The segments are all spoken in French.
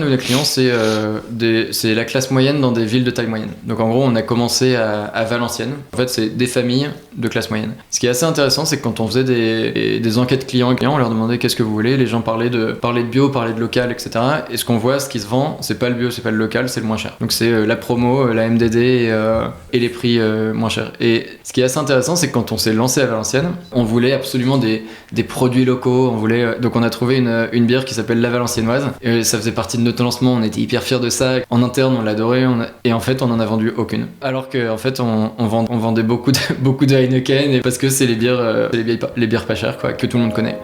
Nous, les clients, c'est la classe moyenne dans des villes de taille moyenne. Donc en gros, on a commencé à Valenciennes. En fait, c'est des familles de classe moyenne. Ce qui est assez intéressant, c'est que quand on faisait des enquêtes clients, on leur demandait qu'est-ce que vous voulez. Les gens parlaient de bio, parlaient de local, etc. Et ce qu'on voit, ce qui se vend, c'est pas le bio, c'est pas le local, c'est le moins cher. Donc c'est la promo, la MDD et les prix moins chers. Et ce qui est assez intéressant, c'est que quand on s'est lancé à Valenciennes, on voulait absolument des produits locaux. Donc on a trouvé une bière qui s'appelle la Valenciennoise. Et ça faisait partie de notre lancement, on était hyper fiers de ça. En interne, on l'adorait, et en fait, on en a vendu aucune. Alors qu'en fait, on vendait beaucoup de Heineken, et parce que c'est les bières pas chères, quoi, que tout le monde connaît.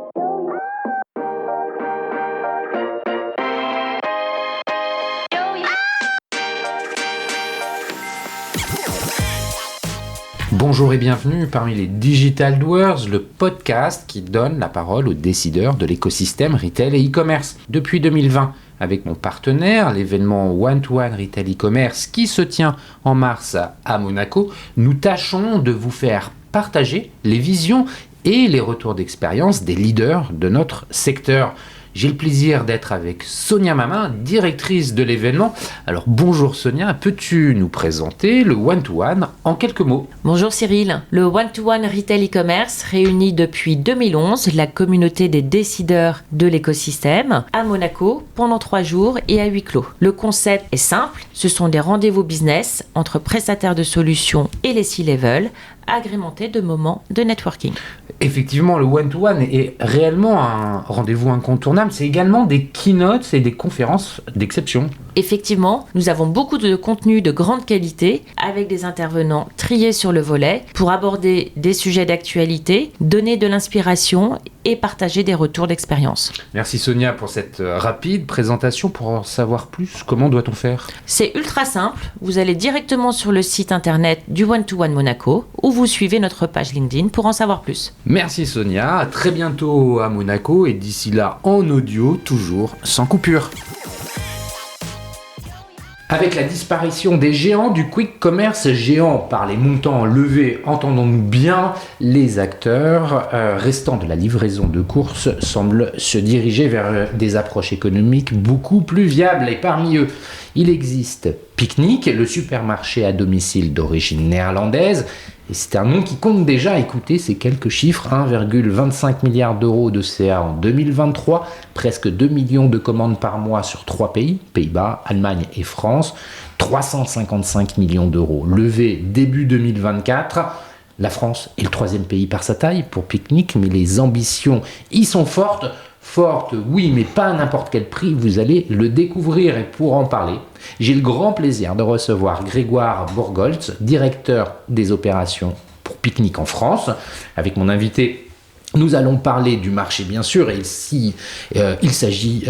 Bonjour et bienvenue parmi les Digital Doers, le podcast qui donne la parole aux décideurs de l'écosystème retail et e-commerce. Depuis 2020, avec mon partenaire, l'événement One-to-One Retail e-commerce qui se tient en mars à Monaco, nous tâchons de vous faire partager les visions et les retours d'expérience des leaders de notre secteur. J'ai le plaisir d'être avec Sonia Mamin, directrice de l'événement. Alors bonjour Sonia, peux-tu nous présenter le One-to-One en quelques mots ? Bonjour Cyril, le One-to-One Retail e-commerce réunit depuis 2011 la communauté des décideurs de l'écosystème à Monaco pendant 3 jours et à huis clos. Le concept est simple, ce sont des rendez-vous business entre prestataires de solutions et les C-level, agrémentés de moments de networking. Effectivement, le one-to-one est réellement un rendez-vous incontournable. C'est également des keynotes et des conférences d'exception. Effectivement, nous avons beaucoup de contenu de grande qualité avec des intervenants triés sur le volet pour aborder des sujets d'actualité, donner de l'inspiration et partager des retours d'expérience. Merci Sonia pour cette rapide présentation. Pour en savoir plus, comment doit-on faire ? C'est ultra simple. Vous allez directement sur le site internet du One-to-One Monaco ou vous suivez notre page LinkedIn pour en savoir plus. Merci Sonia, à très bientôt à Monaco et d'ici là en audio, toujours sans coupure. Avec la disparition des géants du quick commerce, géants par les montants levés, entendons-nous bien, les acteurs restants de la livraison de courses semblent se diriger vers des approches économiques beaucoup plus viables. Et parmi eux, il existe Picnic, le supermarché à domicile d'origine néerlandaise. Et c'est un nom qui compte déjà, écoutez ces quelques chiffres, 1,25 milliard d'euros de CA en 2023, presque 2 millions de commandes par mois sur 3 pays, Pays-Bas, Allemagne et France, 355 millions d'euros levés début 2024. La France est le 3e pays par sa taille pour Picnic, mais les ambitions y sont fortes. Forte, oui, mais pas à n'importe quel prix, vous allez le découvrir. Et pour en parler, j'ai le grand plaisir de recevoir Grégoire Bourgholtz, directeur des opérations pour Picnic en France. Avec mon invité, nous allons parler du marché, bien sûr, et ici, il s'agit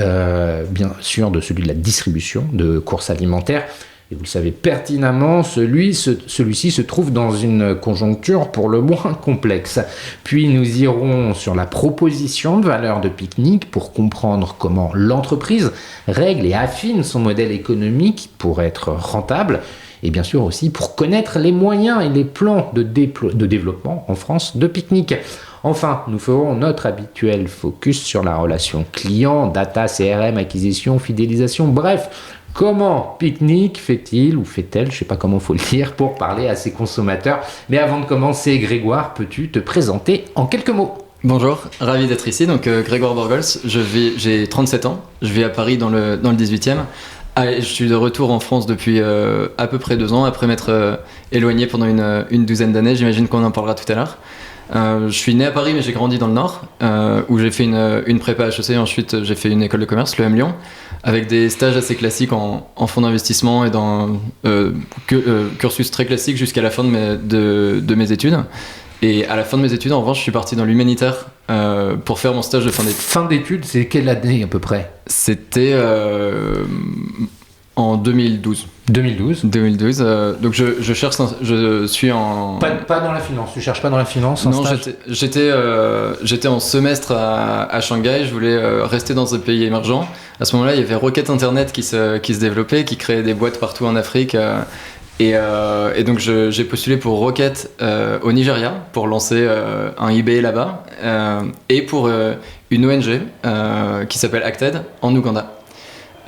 bien sûr de celui de la distribution de courses alimentaires. Et vous le savez pertinemment, celui-ci se trouve dans une conjoncture pour le moins complexe. Puis nous irons sur la proposition de valeur de Picnic pour comprendre comment l'entreprise règle et affine son modèle économique pour être rentable. Et bien sûr aussi pour connaître les moyens et les plans de développement en France de Picnic. Enfin, nous ferons notre habituel focus sur la relation client, data, CRM, acquisition, fidélisation, bref. Comment Picnic fait-il ou fait-elle, je ne sais pas comment il faut le dire, pour parler à ses consommateurs. Mais avant de commencer, Grégoire, peux-tu te présenter en quelques mots ? Bonjour, ravi d'être ici. Donc Grégoire Bourgholtz, j'ai 37 ans, je vis à Paris dans le 18e. Je suis de retour en France depuis à peu près 2 ans, après m'être éloigné pendant une douzaine d'années. J'imagine qu'on en parlera tout à l'heure. Je suis né à Paris, mais j'ai grandi dans le Nord, où j'ai fait une prépa HEC. Ensuite, j'ai fait une école de commerce, l'EM Lyon, avec des stages assez classiques en fonds d'investissement et dans cursus très classique jusqu'à la fin de mes études. Et à la fin de mes études, en revanche, je suis parti dans l'humanitaire pour faire mon stage de fin d'études. Fin d'études, c'est quelle année à peu près ? C'était en 2012. 2012. Donc je cherche, je suis en... Pas dans la finance, tu cherches pas dans la finance ? Non, j'étais en semestre à Shanghai, je voulais rester dans un pays émergent. À ce moment-là, il y avait Rocket Internet qui se développait, qui créait des boîtes partout en Afrique. Et donc j'ai postulé pour Rocket au Nigeria pour lancer un eBay là-bas et pour une ONG qui s'appelle Acted en Ouganda.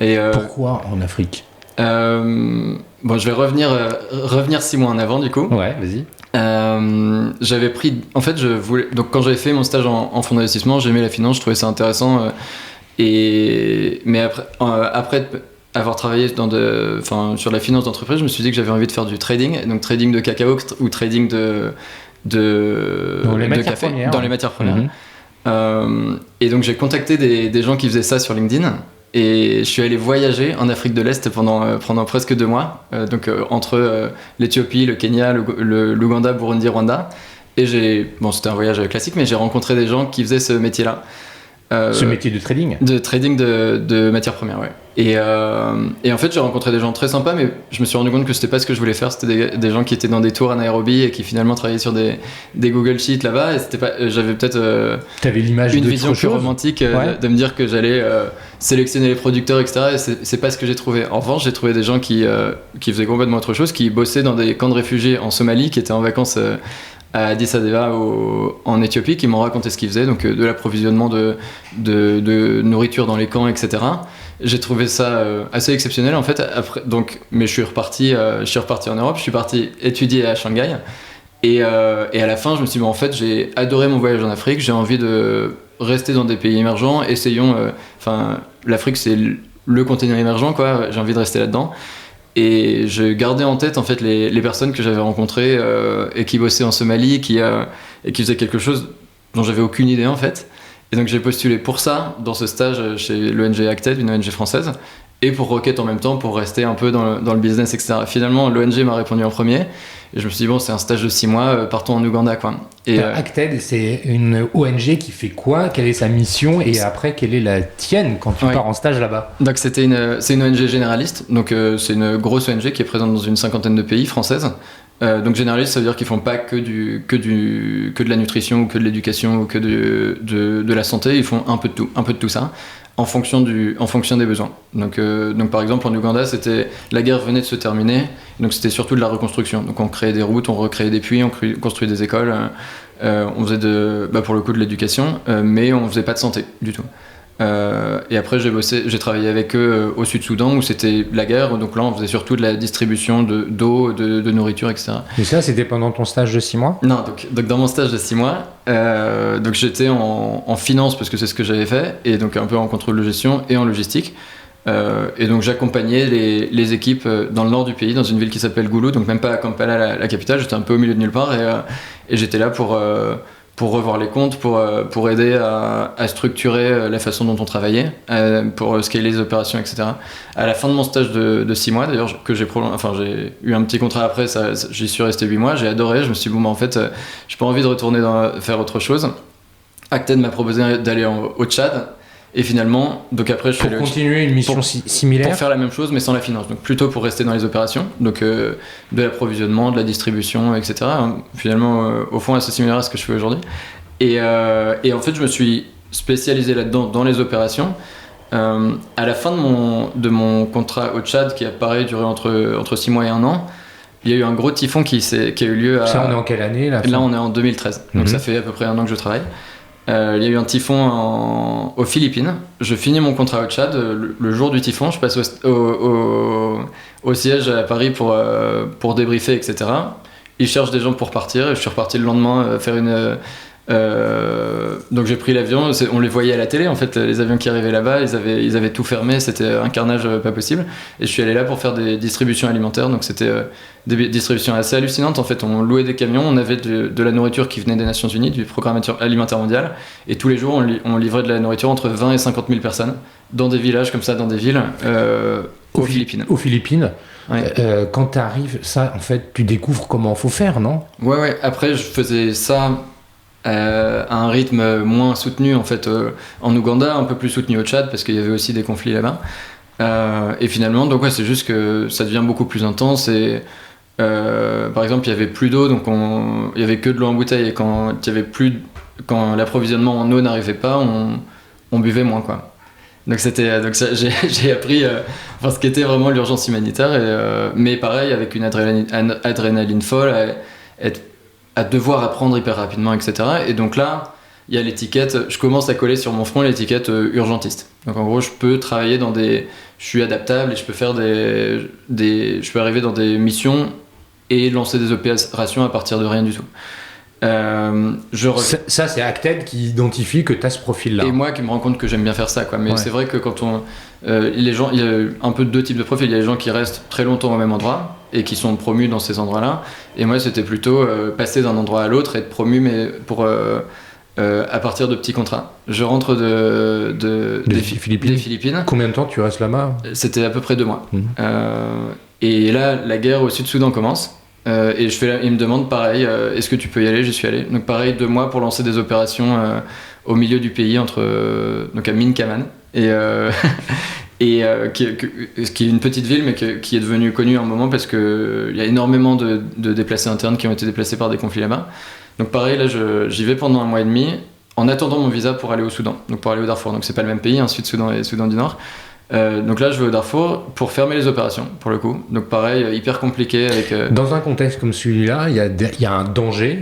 Et, Pourquoi en Afrique? Bon, je vais revenir 6 mois en avant du coup. Ouais, vas-y. J'avais pris, en fait, donc quand j'avais fait mon stage en fonds d'investissement, j'aimais la finance, je trouvais ça intéressant. Mais après avoir travaillé sur la finance d'entreprise, je me suis dit que j'avais envie de faire du trading, donc trading de cacao ou trading de café, dans les matières premières. Et donc j'ai contacté des gens qui faisaient ça sur LinkedIn. Et je suis allé voyager en Afrique de l'Est pendant presque 2 mois, entre l'Éthiopie, le Kenya, l'Ouganda, Burundi, Rwanda. Et c'était un voyage classique, mais j'ai rencontré des gens qui faisaient ce métier-là. Ce métier de trading? De trading de matières premières, ouais. Et en fait, j'ai rencontré des gens très sympas, mais je me suis rendu compte que c'était pas ce que je voulais faire. C'était des gens qui étaient dans des tours à Nairobi et qui finalement travaillaient sur des Google Sheets là-bas. Et c'était pas, j'avais peut-être T'avais l'image une vision plus romantique de me dire que j'allais sélectionner les producteurs, etc. Et c'est pas ce que j'ai trouvé. En revanche, j'ai trouvé des gens qui faisaient complètement autre chose, qui bossaient dans des camps de réfugiés en Somalie, qui étaient en vacances à Addis Abeba en Éthiopie, qui m'ont raconté ce qu'ils faisaient, donc de l'approvisionnement de nourriture dans les camps, etc. J'ai trouvé ça assez exceptionnel en fait. Après, mais je suis reparti en Europe, je suis parti étudier à Shanghai, et à la fin je me suis dit en fait j'ai adoré mon voyage en Afrique, j'ai envie de rester dans des pays émergents, essayons, l'Afrique c'est le continent émergent quoi, j'ai envie de rester là-dedans. Et je gardais en tête en fait les personnes que j'avais rencontrées et qui bossaient en Somalie et qui faisaient quelque chose dont j'avais aucune idée en fait. Et donc j'ai postulé pour ça dans ce stage chez l'ONG Acted, une ONG française, et pour Rocket en même temps pour rester un peu dans le business, etc. Finalement l'ONG m'a répondu en premier et je me suis dit bon c'est un stage de 6 mois, partons en Ouganda quoi. Et Acted c'est une ONG qui fait quoi? Quelle est sa mission? Et après quelle est la tienne quand tu pars en stage là-bas? Donc c'est une ONG généraliste, donc c'est une grosse ONG qui est présente dans une 50aine de pays françaises. Donc généraliste, ça veut dire qu'ils font pas que de la nutrition ou que de l'éducation ou que de la santé, ils font un peu de tout ça en fonction des besoins. Donc par exemple en Ouganda, la guerre venait de se terminer, donc c'était surtout de la reconstruction. Donc on créait des routes, on recréait des puits, on construisait des écoles, on faisait pour le coup de l'éducation, mais on faisait pas de santé du tout. Et après j'ai travaillé avec eux au Sud-Soudan où c'était la guerre, donc là on faisait surtout de la distribution d'eau, de nourriture, etc. Et ça c'était pendant ton stage de 6 mois? Non, donc dans mon stage de 6 mois, donc j'étais en finance parce que c'est ce que j'avais fait, et donc un peu en contrôle de gestion et en logistique. Et donc j'accompagnais les équipes dans le nord du pays, dans une ville qui s'appelle Gulu, donc même pas à Kampala, la capitale, j'étais un peu au milieu de nulle part, et j'étais là pour revoir les comptes, pour aider à structurer la façon dont on travaillait, pour scaler les opérations, etc. À la fin de mon stage de 6 mois, d'ailleurs, que j'ai eu un petit contrat après, j'y suis resté 8 mois, j'ai adoré, je me suis dit, bon, en fait, j'ai pas envie de retourner faire autre chose. Acted m'a proposé d'aller au Tchad, et finalement, donc après, pour continuer une mission similaire, pour faire la même chose, mais sans la finance. Donc plutôt pour rester dans les opérations, donc de l'approvisionnement, de la distribution, etc. Finalement, au fond, assez similaire à ce que je fais aujourd'hui. Et en fait, je me suis spécialisé là-dedans, dans les opérations. À la fin de mon contrat au Tchad, qui a pareil duré entre 6 mois et 1 an, il y a eu un gros typhon qui a eu lieu à... Ça, on est en quelle année là? Là, on est en 2013. Donc ça fait à peu près 1 an que je travaille. Il y a eu un typhon aux Philippines. Je finis mon contrat au Tchad. Le jour du typhon, je passe au siège à Paris pour débriefer, etc. Ils cherchent des gens pour partir. Et je suis reparti le lendemain faire une... donc j'ai pris l'avion, on les voyait à la télé en fait, les avions qui arrivaient là-bas, ils avaient tout fermé, c'était un carnage pas possible. Et je suis allé là pour faire des distributions alimentaires, donc c'était des distributions assez hallucinantes en fait. On louait des camions, on avait de la nourriture qui venait des Nations Unies, du Programme alimentaire mondial, et tous les jours on livrait de la nourriture entre 20 et 50 000 personnes dans des villages comme ça, dans des villes aux Philippines. Aux Philippines. Ouais. Quand tu arrives, ça en fait, tu découvres comment faut faire, non? Ouais. Après je faisais ça à un rythme moins soutenu en fait en Ouganda, un peu plus soutenu au Tchad parce qu'il y avait aussi des conflits là-bas. Et finalement, donc ouais, c'est juste que ça devient beaucoup plus intense. Et par exemple, il y avait plus d'eau, donc il y avait que de l'eau en bouteille. Et quand l'approvisionnement en eau n'arrivait pas, on buvait moins quoi. Donc j'ai appris ce qu'était vraiment l'urgence humanitaire. Mais pareil, avec une adrénaline folle, à devoir apprendre hyper rapidement, etc. Et donc là, il y a l'étiquette, je commence à coller sur mon front l'étiquette urgentiste. Donc en gros, je peux travailler je suis adaptable et je peux faire je peux arriver dans des missions et lancer des opérations à partir de rien du tout. Ça, c'est Acted qui identifie que tu as ce profil-là. Et moi qui me rends compte que j'aime bien faire ça, quoi. Mais c'est vrai que quand les gens, il y a un peu deux types de profils. Il y a les gens qui restent très longtemps au même endroit et qui sont promus dans ces endroits-là. Et moi, c'était plutôt passer d'un endroit à l'autre et être promu, mais pour à partir de petits contrats. Je rentre des Philippines. Combien de temps tu restes là-bas ? C'était à peu près 2 mois. Et là, la guerre au Sud-Soudan commence. Et il me demande pareil, est-ce que tu peux y aller ? J'y suis allé. Donc pareil, 2 mois pour lancer des opérations au milieu du pays, donc à Minkaman, qui est une petite ville, mais qui est devenue connue à un moment parce qu'il y a énormément de déplacés internes qui ont été déplacés par des conflits là-bas. Donc pareil, là j'y vais pendant 1 mois et demi, en attendant mon visa pour aller au Soudan, donc pour aller au Darfour. Donc c'est pas le même pays, Sud-Soudan et Soudan du Nord. Donc là je vais au Darfour pour fermer les opérations pour le coup, donc pareil, hyper compliqué avec Dans un contexte comme celui-là, il y a un danger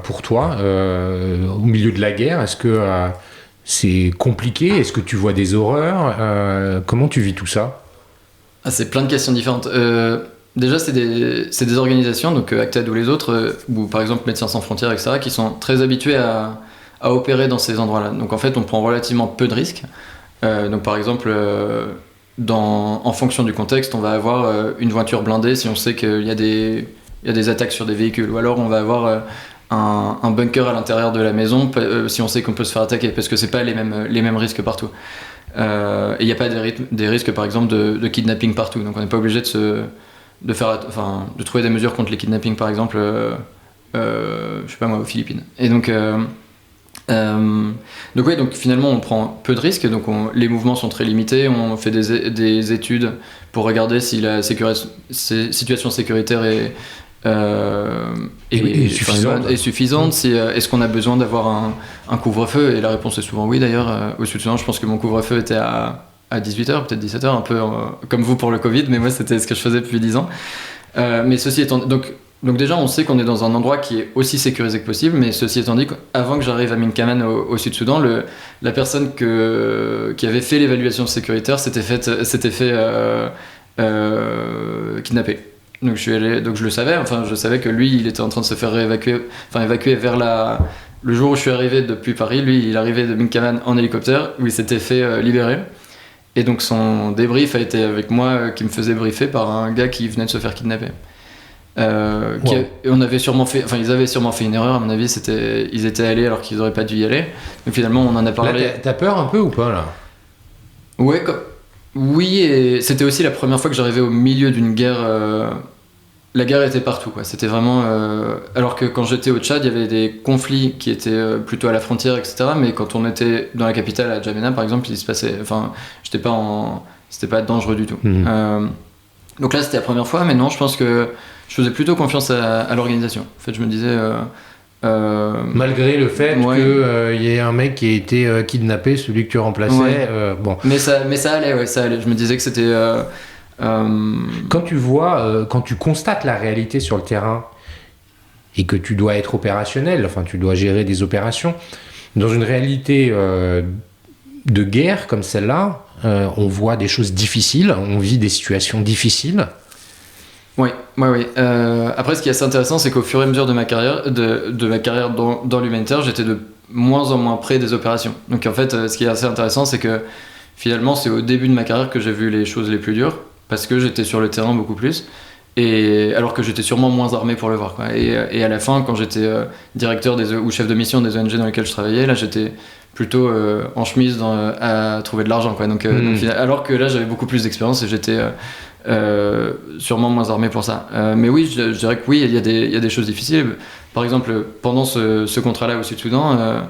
pour toi au milieu de la guerre. Est-ce que c'est compliqué ? Est-ce que tu vois des horreurs ? Comment tu vis tout ça ? C'est plein de questions différentes. Déjà c'est des organisations, donc Acted ou les autres, ou par exemple Médecins sans frontières, etc., qui sont très habitués à opérer dans ces endroits-là. Donc en fait on prend relativement peu de risques. Donc par exemple, en fonction du contexte, on va avoir une voiture blindée si on sait qu'il y a des attaques sur des véhicules, ou alors on va avoir un bunker à l'intérieur de la maison si on sait qu'on peut se faire attaquer, parce que c'est pas les mêmes risques partout. Et il n'y a pas des risques par exemple de kidnapping partout, donc on n'est pas obligé de trouver des mesures contre les kidnappings par exemple, je sais pas moi, aux Philippines. Et donc finalement on prend peu de risques, donc les mouvements sont très limités, on fait des études pour regarder si la situation sécuritaire est suffisante, si, est-ce qu'on a besoin d'avoir un couvre-feu, et la réponse est souvent oui d'ailleurs. Au Sud-Soudan je pense que mon couvre-feu était à 18h, peut-être 17h, un peu comme vous pour le Covid, mais moi c'était ce que je faisais depuis 10 ans. Mais ceci étant donc déjà on sait qu'on est dans un endroit qui est aussi sécurisé que possible, mais ceci étant dit, avant que j'arrive à Minkaman au Sud-Soudan, la personne qui avait fait l'évaluation sécuritaire s'était fait kidnapper. Donc je le savais, je savais que lui il était en train de se faire évacuer vers le jour où je suis arrivé depuis Paris, lui il arrivait de Minkaman en hélicoptère où il s'était fait libérer. Et donc son débrief a été avec moi, qui me faisait briefer par un gars qui venait de se faire kidnapper. Ils avaient sûrement fait une erreur, à mon avis, ils étaient allés alors qu'ils n'auraient pas dû y aller. Donc finalement on en a parlé. Là, t'as peur un peu ou pas là ? Ouais, oui, et c'était aussi la première fois que j'arrivais au milieu d'une guerre. La guerre était partout, quoi. C'était vraiment. Alors que quand j'étais au Tchad, il y avait des conflits qui étaient plutôt à la frontière, etc. Mais quand on était dans la capitale, à Djamena par exemple, il se passait. C'était pas dangereux du tout. Donc là, c'était la première fois, mais non, je pense que je faisais plutôt confiance à l'organisation. En fait, je me disais. Malgré le fait qu'il y ait un mec qui a été kidnappé, celui que tu remplaçais, bon. Mais ça allait, ça allait. Je me disais que c'était. Quand tu constates la réalité sur le terrain et que tu dois être opérationnel, tu dois gérer des opérations, dans une réalité de guerre comme celle-là, on voit des choses difficiles, on vit des situations difficiles. Oui. Après, ce qui est assez intéressant, c'est qu'au fur et à mesure de ma carrière, de ma carrière dans l'humanitaire, j'étais de moins en moins près des opérations. Donc en fait, ce qui est assez intéressant, c'est que finalement, c'est au début de ma carrière que j'ai vu les choses les plus dures, parce que j'étais sur le terrain beaucoup plus, et alors que j'étais sûrement moins armé pour le voir, quoi. Et à la fin, quand j'étais directeur ou chef de mission des ONG dans lesquelles je travaillais, là j'étais plutôt en chemise à trouver de l'argent, quoi. Donc, alors que là j'avais beaucoup plus d'expérience et j'étais sûrement moins armé pour ça. Mais oui, je dirais que oui, il y a des choses difficiles. Par exemple, pendant ce contrat-là au Sud-Soudan,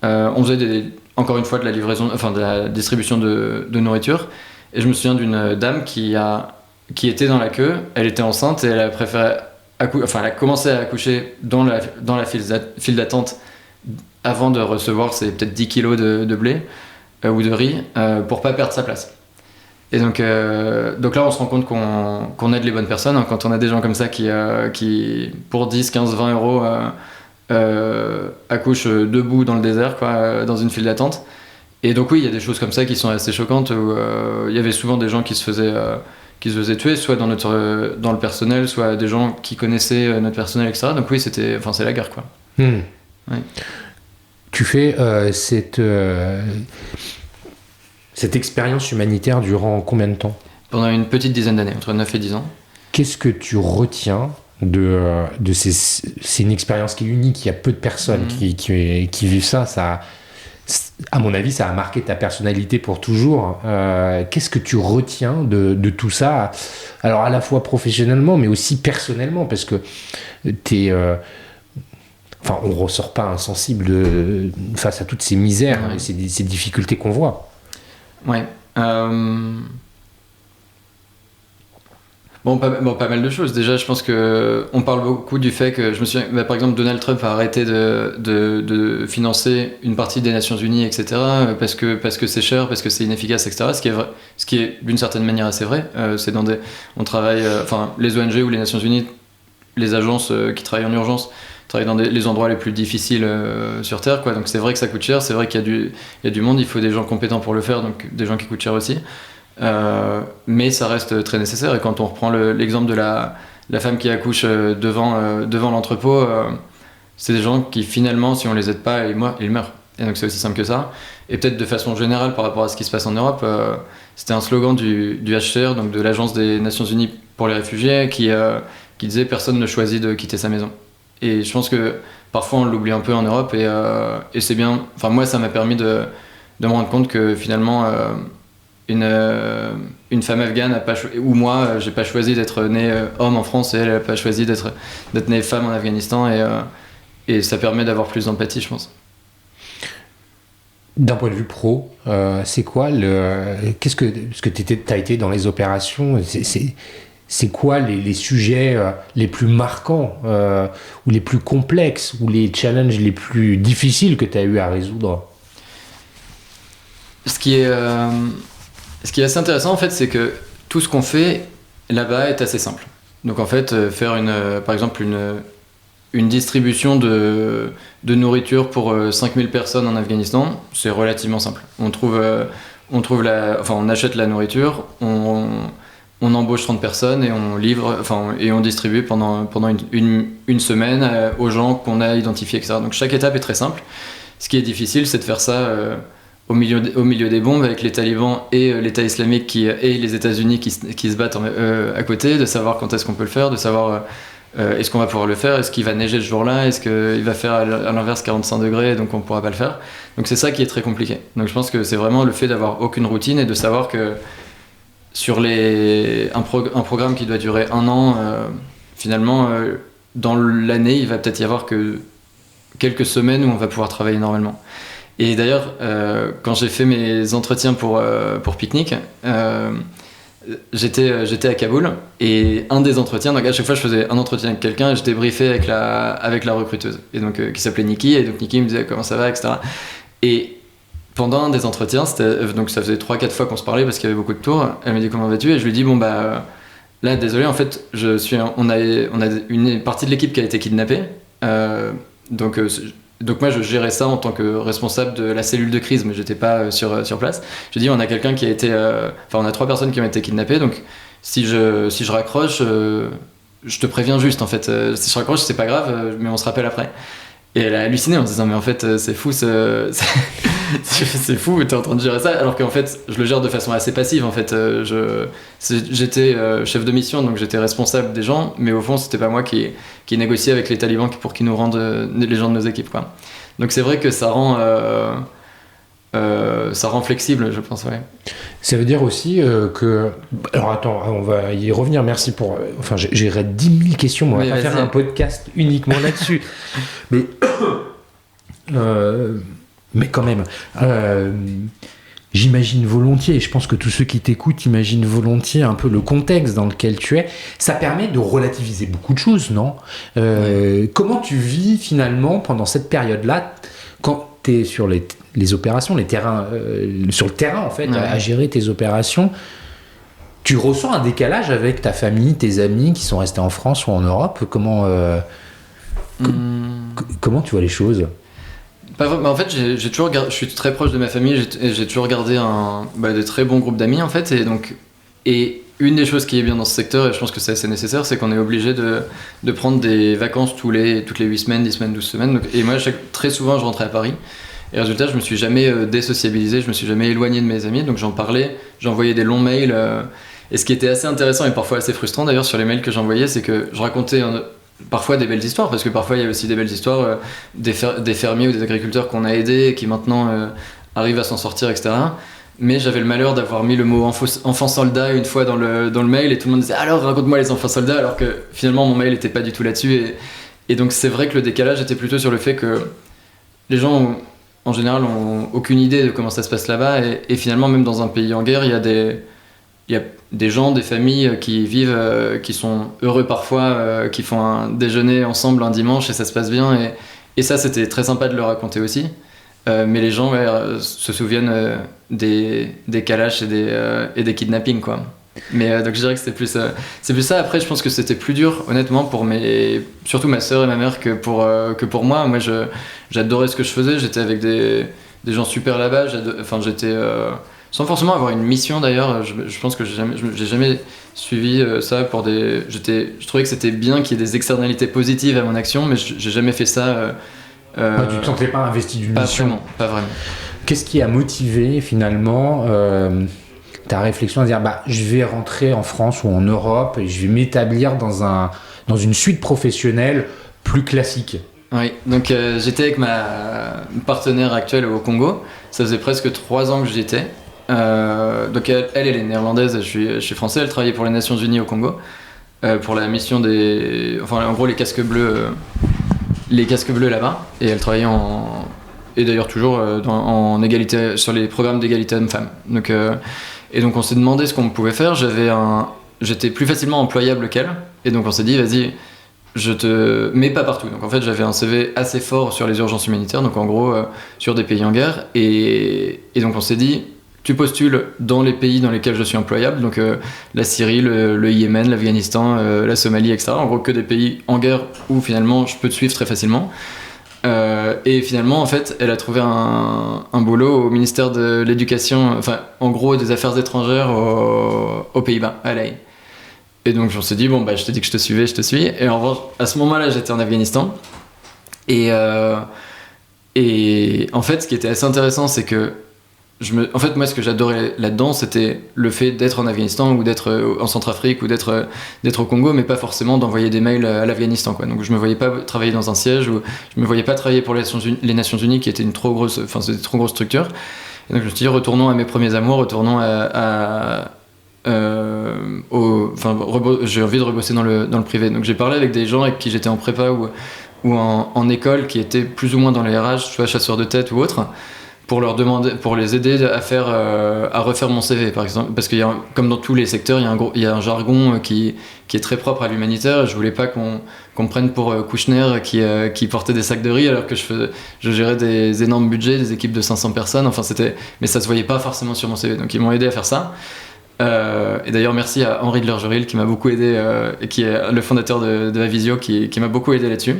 on faisait encore une fois de la livraison, de la distribution de nourriture. Et je me souviens d'une dame qui était dans la queue, elle était enceinte et elle a préféré elle a commencé à accoucher dans la file d'attente avant de recevoir ses peut-être 10 kilos de blé ou de riz pour pas perdre sa place. Et donc là on se rend compte qu'on aide les bonnes personnes, hein, quand on a des gens comme ça qui pour 10, 15, 20 euros accouchent debout dans le désert, quoi, dans une file d'attente. Et donc oui, il y a des choses comme ça qui sont assez choquantes, où il y avait souvent des gens qui se faisaient tuer, soit dans le personnel, soit des gens qui connaissaient notre personnel, etc. Donc oui, c'est la guerre, quoi. Ouais. Tu fais cette expérience humanitaire durant combien de temps? Pendant une petite dizaine d'années, entre 9 et 10 ans. Qu'est-ce que tu retiens de c'est une expérience qui est unique, il y a peu de personnes qui vivent ça, à mon avis, ça a marqué ta personnalité pour toujours. Qu'est-ce que tu retiens de tout ça? Alors, à la fois professionnellement, mais aussi personnellement, parce que on ne ressort pas insensible face à toutes ces misères et ces difficultés qu'on voit. Ouais. Pas mal de choses. Déjà, je pense qu'on parle beaucoup du fait que, par exemple, Donald Trump a arrêté de financer une partie des Nations Unies, etc., parce que c'est cher, parce que c'est inefficace, etc., ce qui est d'une certaine manière assez vrai. On travaille, les ONG ou les Nations Unies, les agences qui travaillent en urgence, travaillent dans les endroits les plus difficiles sur Terre, quoi. Donc c'est vrai que ça coûte cher, c'est vrai qu'il y a du monde, il faut des gens compétents pour le faire, donc des gens qui coûtent cher aussi. Mais ça reste très nécessaire, et quand on reprend l'exemple de la femme qui accouche devant l'entrepôt, c'est des gens qui finalement, si on les aide pas, ils meurent. Et donc c'est aussi simple que ça. Et peut-être de façon générale par rapport à ce qui se passe en Europe, c'était un slogan du HCR, donc de l'Agence des Nations Unies pour les réfugiés, qui disait personne ne choisit de quitter sa maison. Et je pense que parfois on l'oublie un peu en Europe, et c'est bien. Enfin, moi, ça m'a permis de me rendre compte que finalement une femme afghane ou moi, j'ai pas choisi d'être né homme en France, et elle a pas choisi d'être née femme en Afghanistan, et ça permet d'avoir plus d'empathie, je pense. D'un point de vue pro, c'est quoi parce que t'as été dans les opérations, c'est quoi les sujets les plus marquants ou les plus complexes ou les challenges les plus difficiles que tu as eu à résoudre? Ce qui est assez intéressant, en fait, c'est que tout ce qu'on fait là-bas est assez simple. Donc en fait, faire par exemple une distribution de nourriture pour 5000 personnes en Afghanistan, c'est relativement simple. On achète la nourriture, on embauche 30 personnes et on livre, et on distribue pendant une semaine aux gens qu'on a identifiés, etc. Donc chaque étape est très simple. Ce qui est difficile, c'est de faire ça au milieu des bombes, avec les talibans et l'État islamique et les États-Unis qui se battent à côté, de savoir quand est-ce qu'on peut le faire, de savoir est-ce qu'on va pouvoir le faire, est-ce qu'il va neiger ce jour-là, est-ce qu'il va faire à l'inverse 45 degrés, donc on ne pourra pas le faire. Donc c'est ça qui est très compliqué. Donc je pense que c'est vraiment le fait d'avoir aucune routine et de savoir que sur un programme qui doit durer 1 an, finalement, dans l'année, il va peut-être y avoir que quelques semaines où on va pouvoir travailler normalement. Et d'ailleurs, quand j'ai fait mes entretiens pour Picnic, j'étais à Kaboul, et un des entretiens, donc à chaque fois je faisais un entretien avec quelqu'un et je débriefais avec la recruteuse, et donc qui s'appelait Nikki, et donc Nikki me disait comment ça va, etc. Et pendant un des entretiens, donc ça faisait 3-4 fois qu'on se parlait parce qu'il y avait beaucoup de tours, elle m'a dit comment vas-tu, et je lui ai dit là désolé, en fait on a une partie de l'équipe qui a été kidnappée, donc moi je gérais ça en tant que responsable de la cellule de crise, mais j'étais pas sur place. Je dis on a quelqu'un qui a été, on a 3 personnes qui ont été kidnappées, donc si je raccroche, je te préviens juste en fait. Si je raccroche c'est pas grave, mais on se rappelle après. Et elle a halluciné en se disant mais en fait c'est fou, c'est fou, t'es en train de gérer ça, alors qu'en fait je le gère de façon assez passive en fait. J'étais chef de mission, donc j'étais responsable des gens, mais au fond c'était pas moi qui négociais avec les talibans pour qu'ils nous rendent les gens de nos équipes, quoi. Donc c'est vrai que ça rend flexible, je pense, ouais. Ça veut dire aussi que... Alors attends, on va y revenir, merci pour... J'ai 10 000 questions, mais on va pas faire un podcast uniquement là-dessus. Mais quand même, j'imagine volontiers, et je pense que tous ceux qui t'écoutent imaginent volontiers un peu le contexte dans lequel tu es. Ça permet de relativiser beaucoup de choses, non ? Comment tu vis finalement pendant cette période-là, quand tu es sur les opérations, les terrains, sur le terrain en fait, à gérer tes opérations? Tu ressens un décalage avec ta famille, tes amis qui sont restés en France ou en Europe? Comment tu vois les choses? En fait, j'ai toujours je suis très proche de ma famille, j'ai toujours gardé des très bons groupes d'amis en fait, et une des choses qui est bien dans ce secteur, et je pense que c'est assez nécessaire, c'est qu'on est obligé de prendre des vacances toutes les 8 semaines, 10 semaines, 12 semaines. Et moi, très souvent, je rentrais à Paris. Et résultat, je me suis jamais désociabilisé, je me suis jamais éloigné de mes amis, donc j'en parlais, j'envoyais des longs mails. Et ce qui était assez intéressant et parfois assez frustrant d'ailleurs sur les mails que j'envoyais, c'est que je racontais parfois des belles histoires, parce que parfois il y a aussi des belles histoires des fermiers ou des agriculteurs qu'on a aidés et qui maintenant arrivent à s'en sortir, etc. Mais j'avais le malheur d'avoir mis le mot enfant soldat une fois dans le mail, et tout le monde disait alors raconte-moi les enfants soldats, alors que finalement mon mail était pas du tout là-dessus. Et donc c'est vrai que le décalage était plutôt sur le fait que les gens en général ont aucune idée de comment ça se passe là-bas, et finalement même dans un pays en guerre, il y a des gens, des familles qui vivent, qui sont heureux parfois, qui font un déjeuner ensemble un dimanche et ça se passe bien, et ça c'était très sympa de le raconter aussi. Mais les gens se souviennent des kalash et des kidnappings, quoi. Mais donc je dirais que c'est plus ça. Après, je pense que c'était plus dur, honnêtement, surtout ma sœur et ma mère, que pour moi. Moi, j'adorais ce que je faisais. J'étais avec des gens super là-bas. J'étais sans forcément avoir une mission d'ailleurs. Je pense que j'ai jamais suivi ça pour des. Je trouvais que c'était bien qu'il y ait des externalités positives à mon action, mais j'ai jamais fait ça. Tu ne te sentais pas investi d'une mission? Pas vraiment. Qu'est-ce qui a motivé finalement ta réflexion à dire je vais rentrer en France ou en Europe et je vais m'établir dans une suite professionnelle plus classique? Oui, donc j'étais avec ma partenaire actuelle au Congo. Ça faisait presque 3 ans que j'y étais. Donc elle est néerlandaise, je suis français. Elle travaillait pour les Nations Unies au Congo, pour la mission en gros les casques bleus là-bas, et elle travaillait et d'ailleurs toujours en égalité sur les programmes d'égalité hommes-femmes. Donc et donc on s'est demandé ce qu'on pouvait faire. J'étais plus facilement employable qu'elle, et donc on s'est dit vas-y, mais pas partout. Donc en fait j'avais un CV assez fort sur les urgences humanitaires, donc en gros sur des pays en guerre, et donc on s'est dit tu postules dans les pays dans lesquels je suis employable, donc la Syrie, le Yémen, l'Afghanistan, la Somalie, etc. En gros que des pays en guerre où finalement je peux te suivre très facilement. Et finalement en fait elle a trouvé un boulot au ministère de l'éducation, en gros des affaires étrangères aux Pays-Bas, à La Haye. Et donc on s'est dit je t'ai dit que je te suivais, je te suis. Et en revanche à ce moment-là j'étais en Afghanistan, et en fait ce qui était assez intéressant, c'est que en fait, moi, ce que j'adorais là-dedans, c'était le fait d'être en Afghanistan ou d'être en Centrafrique ou d'être au Congo, mais pas forcément d'envoyer des mails à l'Afghanistan, quoi. Donc, je me voyais pas travailler dans un siège, ou je me voyais pas travailler pour les Nations Unies, qui était c'était une trop grosse structure. Et donc, je me suis dit, retournons à mes premiers amours, retournons j'ai envie de rebosser dans le privé. Donc, j'ai parlé avec des gens avec qui j'étais en prépa ou en école, qui étaient plus ou moins dans les RH, soit chasseurs de tête ou autres, pour les aider à refaire mon CV, par exemple, parce qu'il comme dans tous les secteurs, il y a un jargon qui est très propre à l'humanitaire. Je voulais pas qu'on me prenne pour Kouchner qui portait des sacs de riz, alors que je gérais des énormes budgets, des équipes de 500 personnes. Mais ça se voyait pas forcément sur mon CV, donc ils m'ont aidé à faire ça. Et d'ailleurs merci à Henri de Lergeril qui m'a beaucoup aidé, et qui est le fondateur de Avisio, qui m'a beaucoup aidé là-dessus.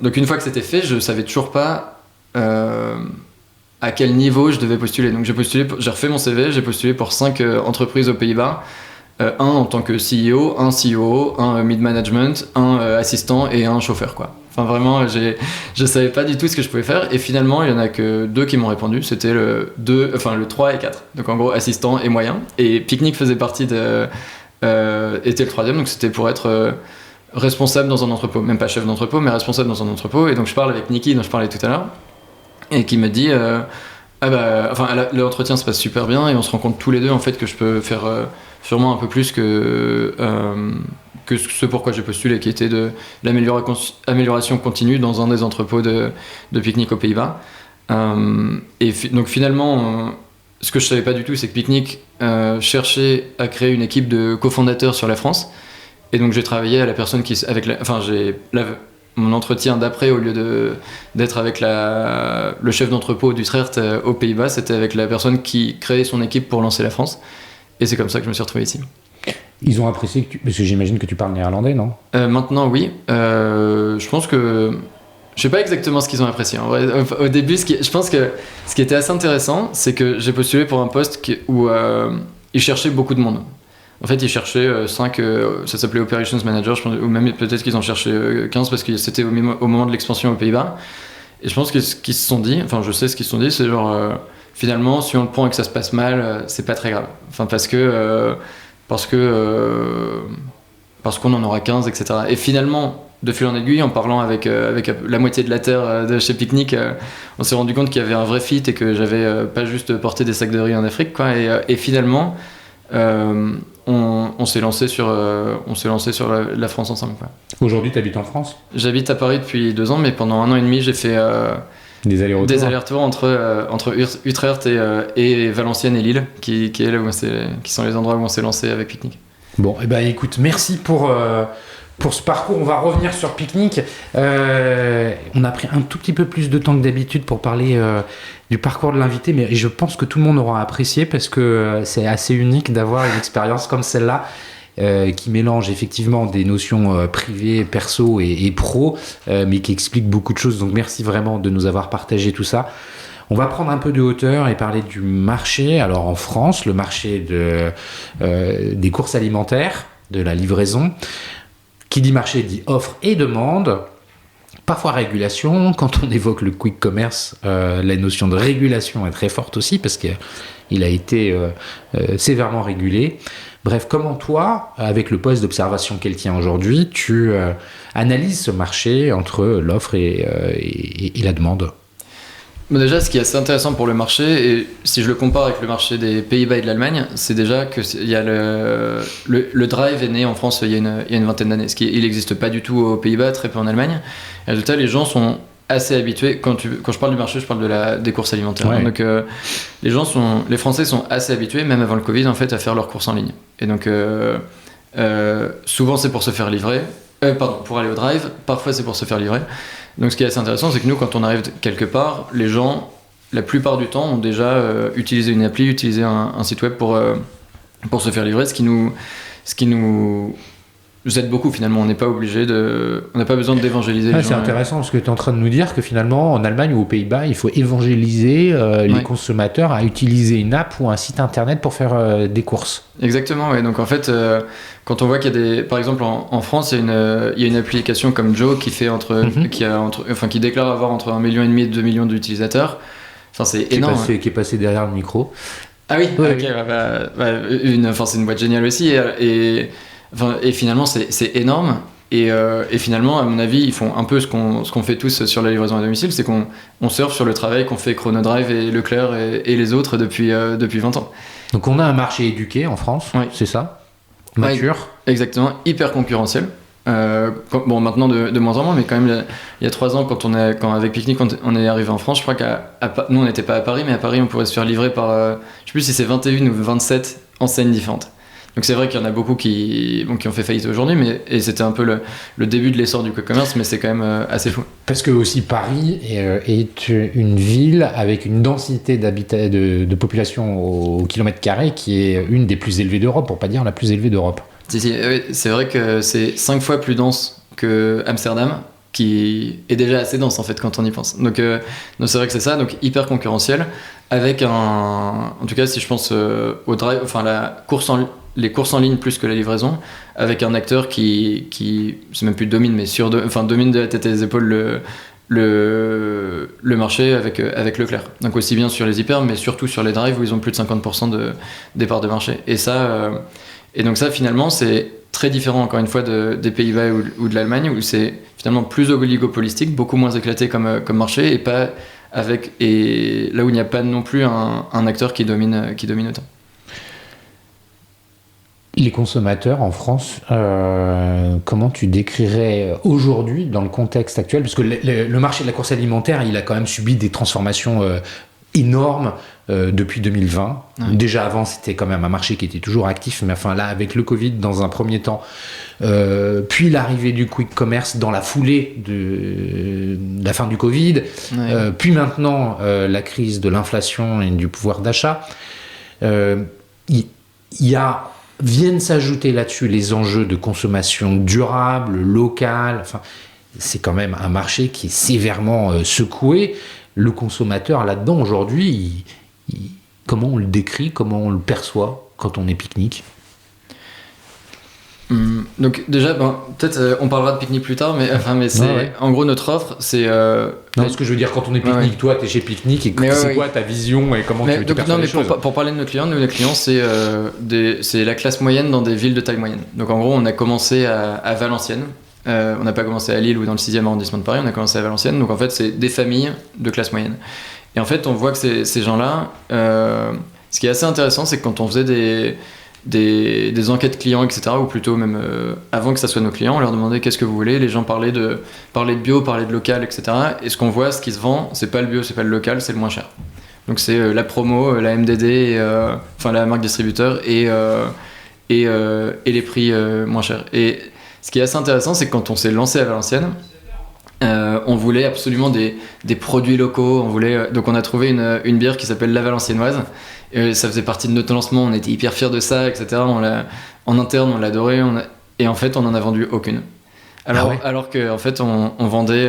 Donc une fois que c'était fait, je savais toujours pas à quel niveau je devais postuler. Donc j'ai refait mon CV, j'ai postulé pour 5 entreprises aux Pays-Bas, un en tant que CEO, un COO, un mid-management, un assistant et un chauffeur, quoi. Enfin vraiment, je savais pas du tout ce que je pouvais faire, et finalement il y en a que 2 qui m'ont répondu. C'était le 3 et 4. Donc en gros assistant et moyen. Et Picnic faisait partie était le 3e, donc c'était pour être responsable dans un entrepôt, même pas chef d'entrepôt, mais responsable dans un entrepôt. Et donc je parle avec Niki, dont je parlais tout à l'heure, et qui me dit l'entretien se passe super bien, et on se rend compte tous les deux en fait que je peux faire sûrement un peu plus que ce pourquoi j'ai postulé, qui était de l'amélioration continue dans un des entrepôts de Picnic aux Pays-Bas. Donc finalement ce que je savais pas du tout, c'est que Picnic cherchait à créer une équipe de cofondateurs sur la France. Et donc j'ai travaillé à la personne mon entretien d'après, au lieu d'être avec le chef d'entrepôt d'Utrecht aux Pays-Bas, c'était avec la personne qui créait son équipe pour lancer la France. Et c'est comme ça que je me suis retrouvé ici. Ils ont apprécié parce que j'imagine que tu parles néerlandais, non ? Maintenant oui. Je pense que Je sais pas exactement ce qu'ils ont apprécié. En vrai, au début, je pense que ce qui était assez intéressant, c'est que j'ai postulé pour un poste où ils cherchaient beaucoup de monde. En fait, ils cherchaient 5, ça s'appelait Operations Manager, je pense, ou même peut-être qu'ils en cherchaient 15 parce que c'était au moment de l'expansion aux Pays-Bas. Et je pense que ce qu'ils se sont dit, enfin je sais ce qu'ils se sont dit, c'est genre finalement si on le prend et que ça se passe mal, c'est pas très grave. Enfin parce qu'on en aura 15, etc. Et finalement, de fil en aiguille, en parlant avec la moitié de la terre de chez Picnic, on s'est rendu compte qu'il y avait un vrai fit et que j'avais pas juste porté des sacs de riz en Afrique, quoi. Et finalement, on s'est lancé sur la France ensemble, quoi. Aujourd'hui, tu habites en France ? J'habite à Paris depuis 2 ans, mais pendant 1 an et demi, j'ai fait des allers-retours entre Utrecht et Valenciennes et Lille, qui est là qui sont les endroits où on s'est lancé avec Picnic. Bon, eh ben, écoute, merci pour ce parcours. On va revenir sur Picnic. On a pris un tout petit peu plus de temps que d'habitude pour parler du parcours de l'invité, mais je pense que tout le monde aura apprécié parce que c'est assez unique d'avoir une expérience comme celle-là qui mélange effectivement des notions privées, perso et pro, mais qui explique beaucoup de choses. Donc merci vraiment de nous avoir partagé tout ça. On va prendre un peu de hauteur et parler du marché. Alors en France, le marché des courses alimentaires, de la livraison. Qui dit marché dit offre et demande. Parfois régulation. Quand on évoque le quick commerce, la notion de régulation est très forte aussi parce qu'il a été sévèrement régulé. Bref, comment toi, avec le poste d'observation qu'elle tient aujourd'hui, tu analyses ce marché entre l'offre et la demande ? Bon, déjà, ce qui est assez intéressant pour le marché, et si je le compare avec le marché des Pays-Bas et de l'Allemagne, c'est déjà que y a le drive est né en France il y a une vingtaine d'années. Il n'existe pas du tout aux Pays-Bas, très peu en Allemagne. Et résultat, les gens sont assez habitués. Quand je parle du marché, je parle des courses alimentaires. Ouais. Donc, les Français sont assez habitués, même avant le Covid, en fait, à faire leurs courses en ligne. Et donc, souvent, c'est pour se faire livrer. Pour aller au drive. Parfois, c'est pour se faire livrer. Donc ce qui est assez intéressant, c'est que nous, quand on arrive quelque part, les gens, la plupart du temps, ont déjà utilisé une appli, utilisé un site web pour se faire livrer, ce qui nous aide beaucoup finalement. On n'est pas besoin d'évangéliser les gens. C'est intéressant parce que tu es en train de nous dire que finalement, en Allemagne ou aux Pays-Bas, il faut évangéliser les consommateurs à utiliser une app ou un site internet pour faire des courses. Exactement, ouais. Donc en fait, quand on voit qu'il y a par exemple en France, il y a une application comme Joe qui fait qui déclare avoir entre 1,5 million et 2 millions d'utilisateurs. Enfin, c'est énorme. Qui est passé derrière le micro. Ah oui, ouais, ok. C'est une boîte géniale aussi. Et finalement, c'est énorme. Et finalement, à mon avis, ils font un peu ce qu'on fait tous sur la livraison à domicile, c'est qu'on surfe sur le travail qu'ont fait Chronodrive et Leclerc et les autres depuis 20 ans. Donc on a un marché éduqué en France, oui. C'est ça ? Mature. Ouais, exactement, hyper concurrentiel. Maintenant de moins en moins, mais quand même il y a 3 ans, quand avec Picnic on est arrivé en France, je crois nous on n'était pas à Paris, mais à Paris on pourrait se faire livrer par, je sais plus si c'est 21 ou 27 enseignes différentes. Donc c'est vrai qu'il y en a beaucoup qui ont fait faillite aujourd'hui, et c'était un peu le début de l'essor du e-commerce, mais c'est quand même assez fou. Parce que aussi Paris est une ville avec une densité de population au kilomètre carré qui est une des plus élevées d'Europe, pour pas dire la plus élevée d'Europe. C'est vrai que c'est 5 fois plus dense que Amsterdam, qui est déjà assez dense en fait quand on y pense. Donc c'est vrai que c'est ça, donc hyper concurrentiel, avec en tout cas si je pense au drive, enfin les courses en ligne plus que la livraison, avec un acteur qui c'est même plus domine, mais domine de la tête et des épaules le marché avec Leclerc. Donc aussi bien sur les hyper, mais surtout sur les drives où ils ont plus de 50% des parts de marché. Et donc ça finalement c'est très différent encore une fois des Pays-Bas ou de l'Allemagne, où c'est finalement plus oligopolistique, beaucoup moins éclaté comme marché, et là où il n'y a pas non plus un acteur qui domine autant. Les consommateurs en France, comment tu décrirais aujourd'hui dans le contexte actuel ? Parce que le marché de la course alimentaire, il a quand même subi des transformations énormes depuis 2020. Ouais. Déjà avant, c'était quand même un marché qui était toujours actif, mais enfin là, avec le Covid dans un premier temps, puis l'arrivée du quick commerce dans la foulée de la fin du Covid, ouais. Puis maintenant la crise de l'inflation et du pouvoir d'achat, viennent s'ajouter là-dessus les enjeux de consommation durable, locale, enfin c'est quand même un marché qui est sévèrement secoué. Le consommateur là-dedans aujourd'hui, comment on le décrit, comment on le perçoit quand on est pique-nique? Donc déjà, peut-être on parlera de pique-nique plus tard, mais c'est en gros notre offre, c'est. Non, ce que je veux dire, quand on est pique-nique, toi, t'es chez Pique-nique, et c'est quoi ta vision et comment tu perçois les choses? Pour parler de nos clients, les clients, c'est la classe moyenne dans des villes de taille moyenne. Donc en gros, on a commencé à Valenciennes. On n'a pas commencé à Lille ou dans le 6e arrondissement de Paris, on a commencé à Valenciennes. Donc en fait, c'est des familles de classe moyenne. Et en fait, on voit que ces gens-là, ce qui est assez intéressant, c'est que quand on faisait des enquêtes clients, etc., ou plutôt même avant que ça soit nos clients, on leur demandait qu'est-ce que vous voulez, les gens parlaient de bio, parlaient de local, etc. Et ce qu'on voit, ce qui se vend, c'est pas le bio, c'est pas le local, c'est le moins cher. Donc c'est la promo, la MDD, enfin la marque distributeur et les prix moins chers. Et ce qui est assez intéressant, c'est que quand on s'est lancé à Valenciennes, on voulait absolument des produits locaux. Donc on a trouvé une bière qui s'appelle la Valenciennoise. Et ça faisait partie de notre lancement. On était hyper fiers de ça, etc. En interne, on l'adorait. Et en fait, on n'en a vendu aucune. Alors qu'en fait, on vendait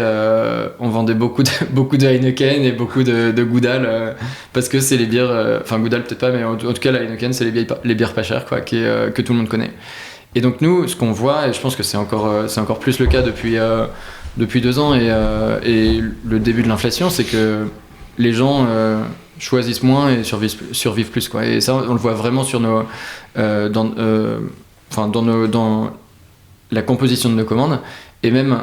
beaucoup de Heineken et beaucoup de Goudal parce que c'est les bières. Enfin, Goudal peut-être pas, mais en tout cas, la Heineken, c'est les bières pas chères, quoi, que tout le monde connaît. Et donc nous, ce qu'on voit, et je pense que c'est encore plus le cas depuis 2 ans et le début de l'inflation, c'est que les gens choisissent moins et survivent plus, quoi. Et ça, on le voit vraiment sur dans la composition de nos commandes. Et même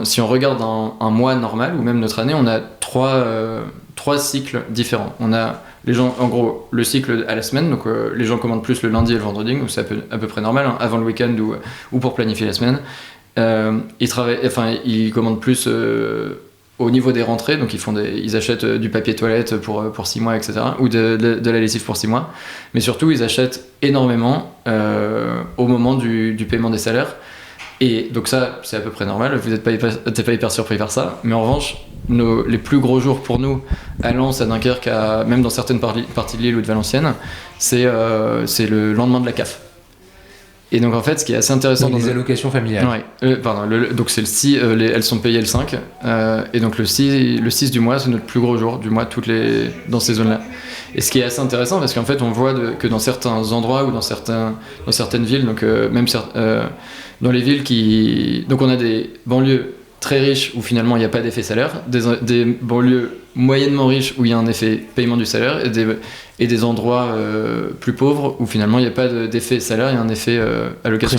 si on regarde un mois normal ou même notre année, on a trois cycles différents. On a les gens, en gros, le cycle à la semaine, donc les gens commandent plus le lundi et le vendredi, donc c'est à peu près normal, hein, avant le week-end ou pour planifier la semaine. Ils commandent plus au niveau des rentrées, donc ils achètent du papier toilette pour 6 mois, etc., ou de la lessive pour 6 mois. Mais surtout, ils achètent énormément au moment du paiement des salaires. Et donc ça, c'est à peu près normal, vous n'êtes pas hyper surpris par ça. Mais en revanche, les plus gros jours pour nous, à Lens, à Dunkerque, même dans certaines parties de l'île ou de Valenciennes, c'est le lendemain de la CAF. Et donc en fait, ce qui est assez intéressant... Donc les allocations familiales. Ouais. Donc c'est le 6, elles sont payées le 5. Et donc le 6 du mois, c'est notre plus gros jour du mois dans ces zones-là. Et ce qui est assez intéressant, parce qu'en fait, on voit que dans certains endroits ou dans certaines villes, donc même dans les villes donc on a des banlieues très riches où finalement il n'y a pas d'effet salaire, des banlieues moyennement riches où il y a un effet paiement du salaire, et des endroits plus pauvres où finalement il n'y a pas d'effet salaire, il y a un effet allocation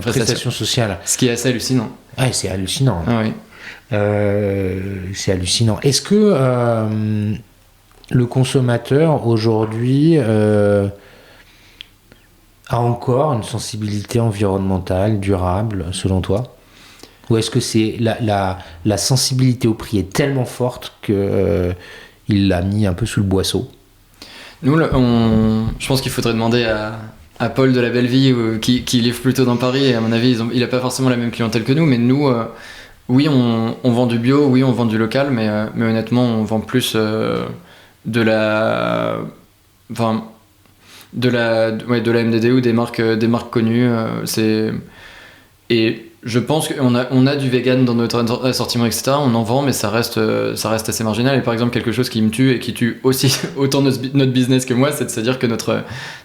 prestation sociale. Ce qui est assez hallucinant. Ah, c'est hallucinant. Ah, oui. C'est hallucinant. Est-ce que le consommateur aujourd'hui a encore une sensibilité environnementale, durable, selon toi? Ou est-ce que c'est la sensibilité au prix est tellement forte qu'il l'a mis un peu sous le boisseau? Nous, je pense qu'il faudrait demander à Paul de la Belle Vie qui livre plutôt dans Paris, et à mon avis, il n'a pas forcément la même clientèle que nous, mais nous, oui, on vend du bio, oui, on vend du local, mais honnêtement, on vend plus de la MDD ou des marques connues. Et je pense qu'on a du vegan dans notre assortiment, etc. On en vend, mais ça reste assez marginal. Et par exemple, quelque chose qui me tue et qui tue aussi autant notre business que moi, c'est de se dire que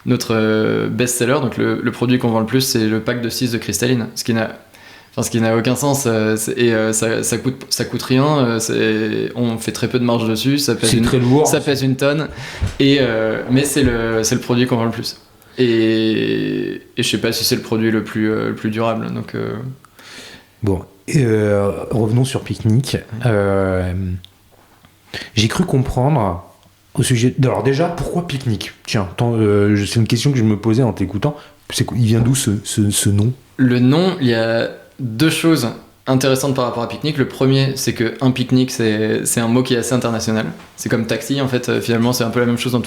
notre best-seller, donc le produit qu'on vend le plus, c'est le pack de 6 de cristalline. Ce qui n'a aucun sens. Ça coûte rien. On fait très peu de marge dessus. Ça pèse une tonne. Mais c'est le produit qu'on vend le plus. Et je sais pas si c'est le produit le plus durable. Donc, Bon, revenons sur Pique-nique. J'ai cru comprendre au sujet. Alors déjà, pourquoi Pique-nique? Tiens, c'est une question que je me posais en t'écoutant. Il vient d'où ce nom? Le nom, il y a 2 choses intéressantes par rapport à pique-nique. Le premier, c'est qu'un pique-nique, c'est un mot qui est assez international. C'est comme taxi, en fait, finalement, c'est un peu la même chose dans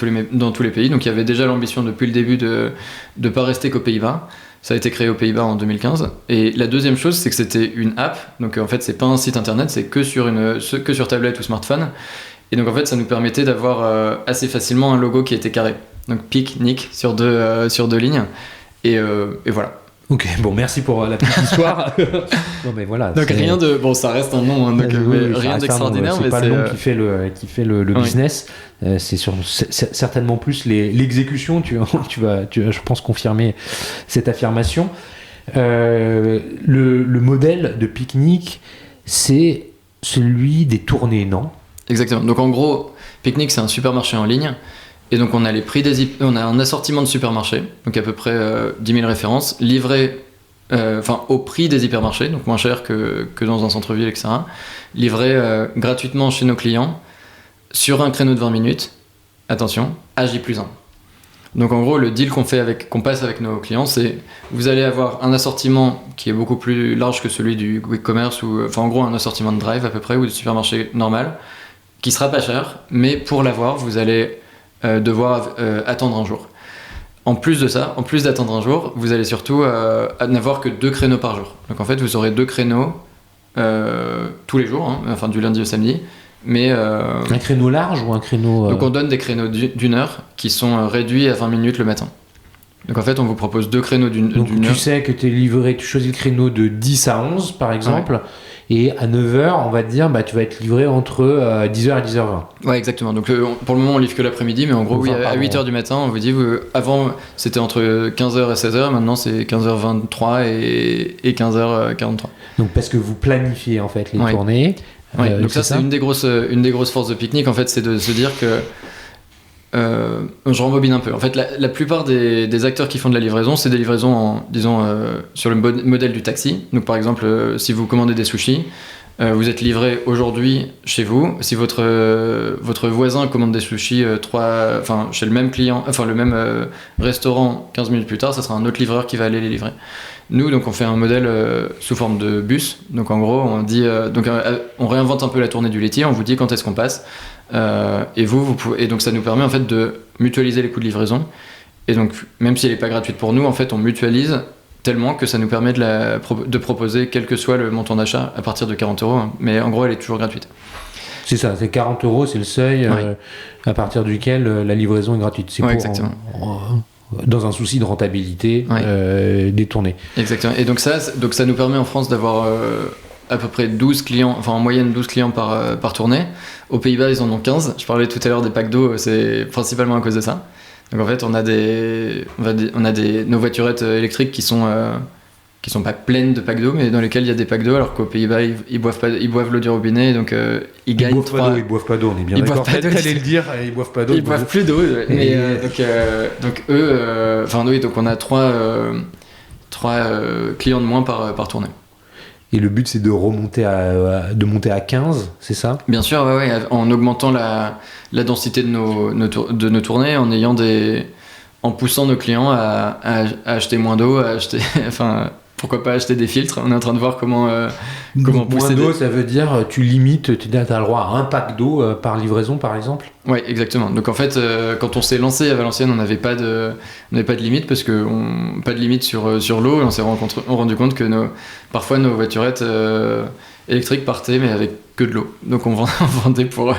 tous les pays. Donc il y avait déjà l'ambition depuis le début de ne pas rester qu'aux Pays-Bas. Ça a été créé aux Pays-Bas en 2015. Et la deuxième chose, c'est que c'était une app. Donc en fait, c'est pas un site internet, c'est que sur tablette ou smartphone. Et donc en fait, ça nous permettait d'avoir assez facilement un logo qui était carré. Donc pique-nique sur deux lignes. Et voilà. Ok, bon, merci pour la petite histoire. Non, mais voilà. Donc rien de... Bon, ça reste un nom, hein, donc, Oui, rien d'extraordinaire. C'est mais pas c'est, le nom qui fait le oui. business. C'est certainement plus l'exécution. Tu vas, je pense, confirmer cette affirmation. Le modèle de Picnic, c'est celui des tournées, non? Exactement. Donc en gros, Picnic, c'est un supermarché en ligne. Et donc on a on a un assortiment de supermarchés, donc à peu près 10 000 références, livrées au prix des hypermarchés, donc moins cher que dans un centre-ville, etc. Livrées gratuitement chez nos clients, sur un créneau de 20 minutes, attention, à J+1. Donc en gros, le deal qu'on passe avec nos clients, c'est vous allez avoir un assortiment qui est beaucoup plus large que celui du quick commerce, ou en gros un assortiment de drive à peu près, ou de supermarché normal, qui sera pas cher, mais pour l'avoir, vous allez devoir attendre un jour. En plus de ça, en plus d'attendre un jour, vous allez surtout n'avoir que 2 créneaux par jour. Donc en fait, vous aurez 2 créneaux tous les jours, hein, du lundi au samedi. Mais, un créneau large ou un créneau... Donc on donne des créneaux d'une heure qui sont réduits à 20 minutes le matin. Donc en fait, on vous propose 2 créneaux d'une heure. Tu sais que tu es livré, tu choisis le créneau de 10 à 11 par exemple, et à 9h, on va te dire, tu vas être livré entre 10h et 10h20. Ouais, exactement. Donc pour le moment, on livre que l'après-midi, mais en gros, à 8h du matin, on vous dit, avant c'était entre 15h et 16h, maintenant c'est 15h23 et 15h43. Donc parce que vous planifiez en fait les tournées. Oui, donc ça c'est une des grosses forces de Picnic, en fait, c'est de se dire que je rembobine un peu. En fait, la plupart des acteurs qui font de la livraison, c'est des livraisons sur le modèle du taxi. Donc par exemple, si vous commandez des sushis, vous êtes livré aujourd'hui chez vous. Si votre voisin commande des sushis chez le même client, le même restaurant 15 minutes plus tard, ça sera un autre livreur qui va aller les livrer. Nous, donc, on fait un modèle sous forme de bus. Donc, en gros, on dit, on réinvente un peu la tournée du laitier. On vous dit quand est-ce qu'on passe. Et vous pouvez, et donc, ça nous permet en fait de mutualiser les coûts de livraison. Et donc, même si elle n'est pas gratuite pour nous, en fait, on mutualise tellement que ça nous permet de proposer quel que soit le montant d'achat à partir de 40 €. Mais en gros, elle est toujours gratuite. C'est ça, c'est 40 €, c'est le seuil à partir duquel la livraison est gratuite. C'est exactement. Dans un souci de rentabilité des tournées. Exactement. Et donc ça nous permet en France d'avoir à peu près 12 clients, en moyenne 12 clients par tournée. Aux Pays-Bas, ils en ont 15. Je parlais tout à l'heure des packs d'eau, c'est principalement à cause de ça. Donc en fait, on a nos voiturettes électriques qui sont pas pleines de packs d'eau, mais dans lesquelles il y a des packs d'eau, alors qu'aux Pays-Bas, ils boivent l'eau du robinet, donc ils gagnent Ils boivent pas d'eau, on est bien d'accord. T'allais le dire, ils boivent pas d'eau. Ils boivent plus d'eau, mais donc eux, donc on a 3 clients de moins par tournée. Et le but, c'est de monter à 15, c'est ça? Bien sûr, en augmentant la densité de nos tournées, en poussant nos clients à acheter moins d'eau, pourquoi pas acheter des filtres. On est en train de voir comment pousser moins d'eau, ça veut dire tu limites, tu as le droit à un pack d'eau par livraison, par exemple? Oui, exactement. Donc en fait, quand on s'est lancé à Valenciennes, on n'avait pas de limite, parce que pas de limite sur l'eau, et on s'est rendu compte que parfois nos voiturettes électriques partaient, mais avec que de l'eau. Donc on vendait pour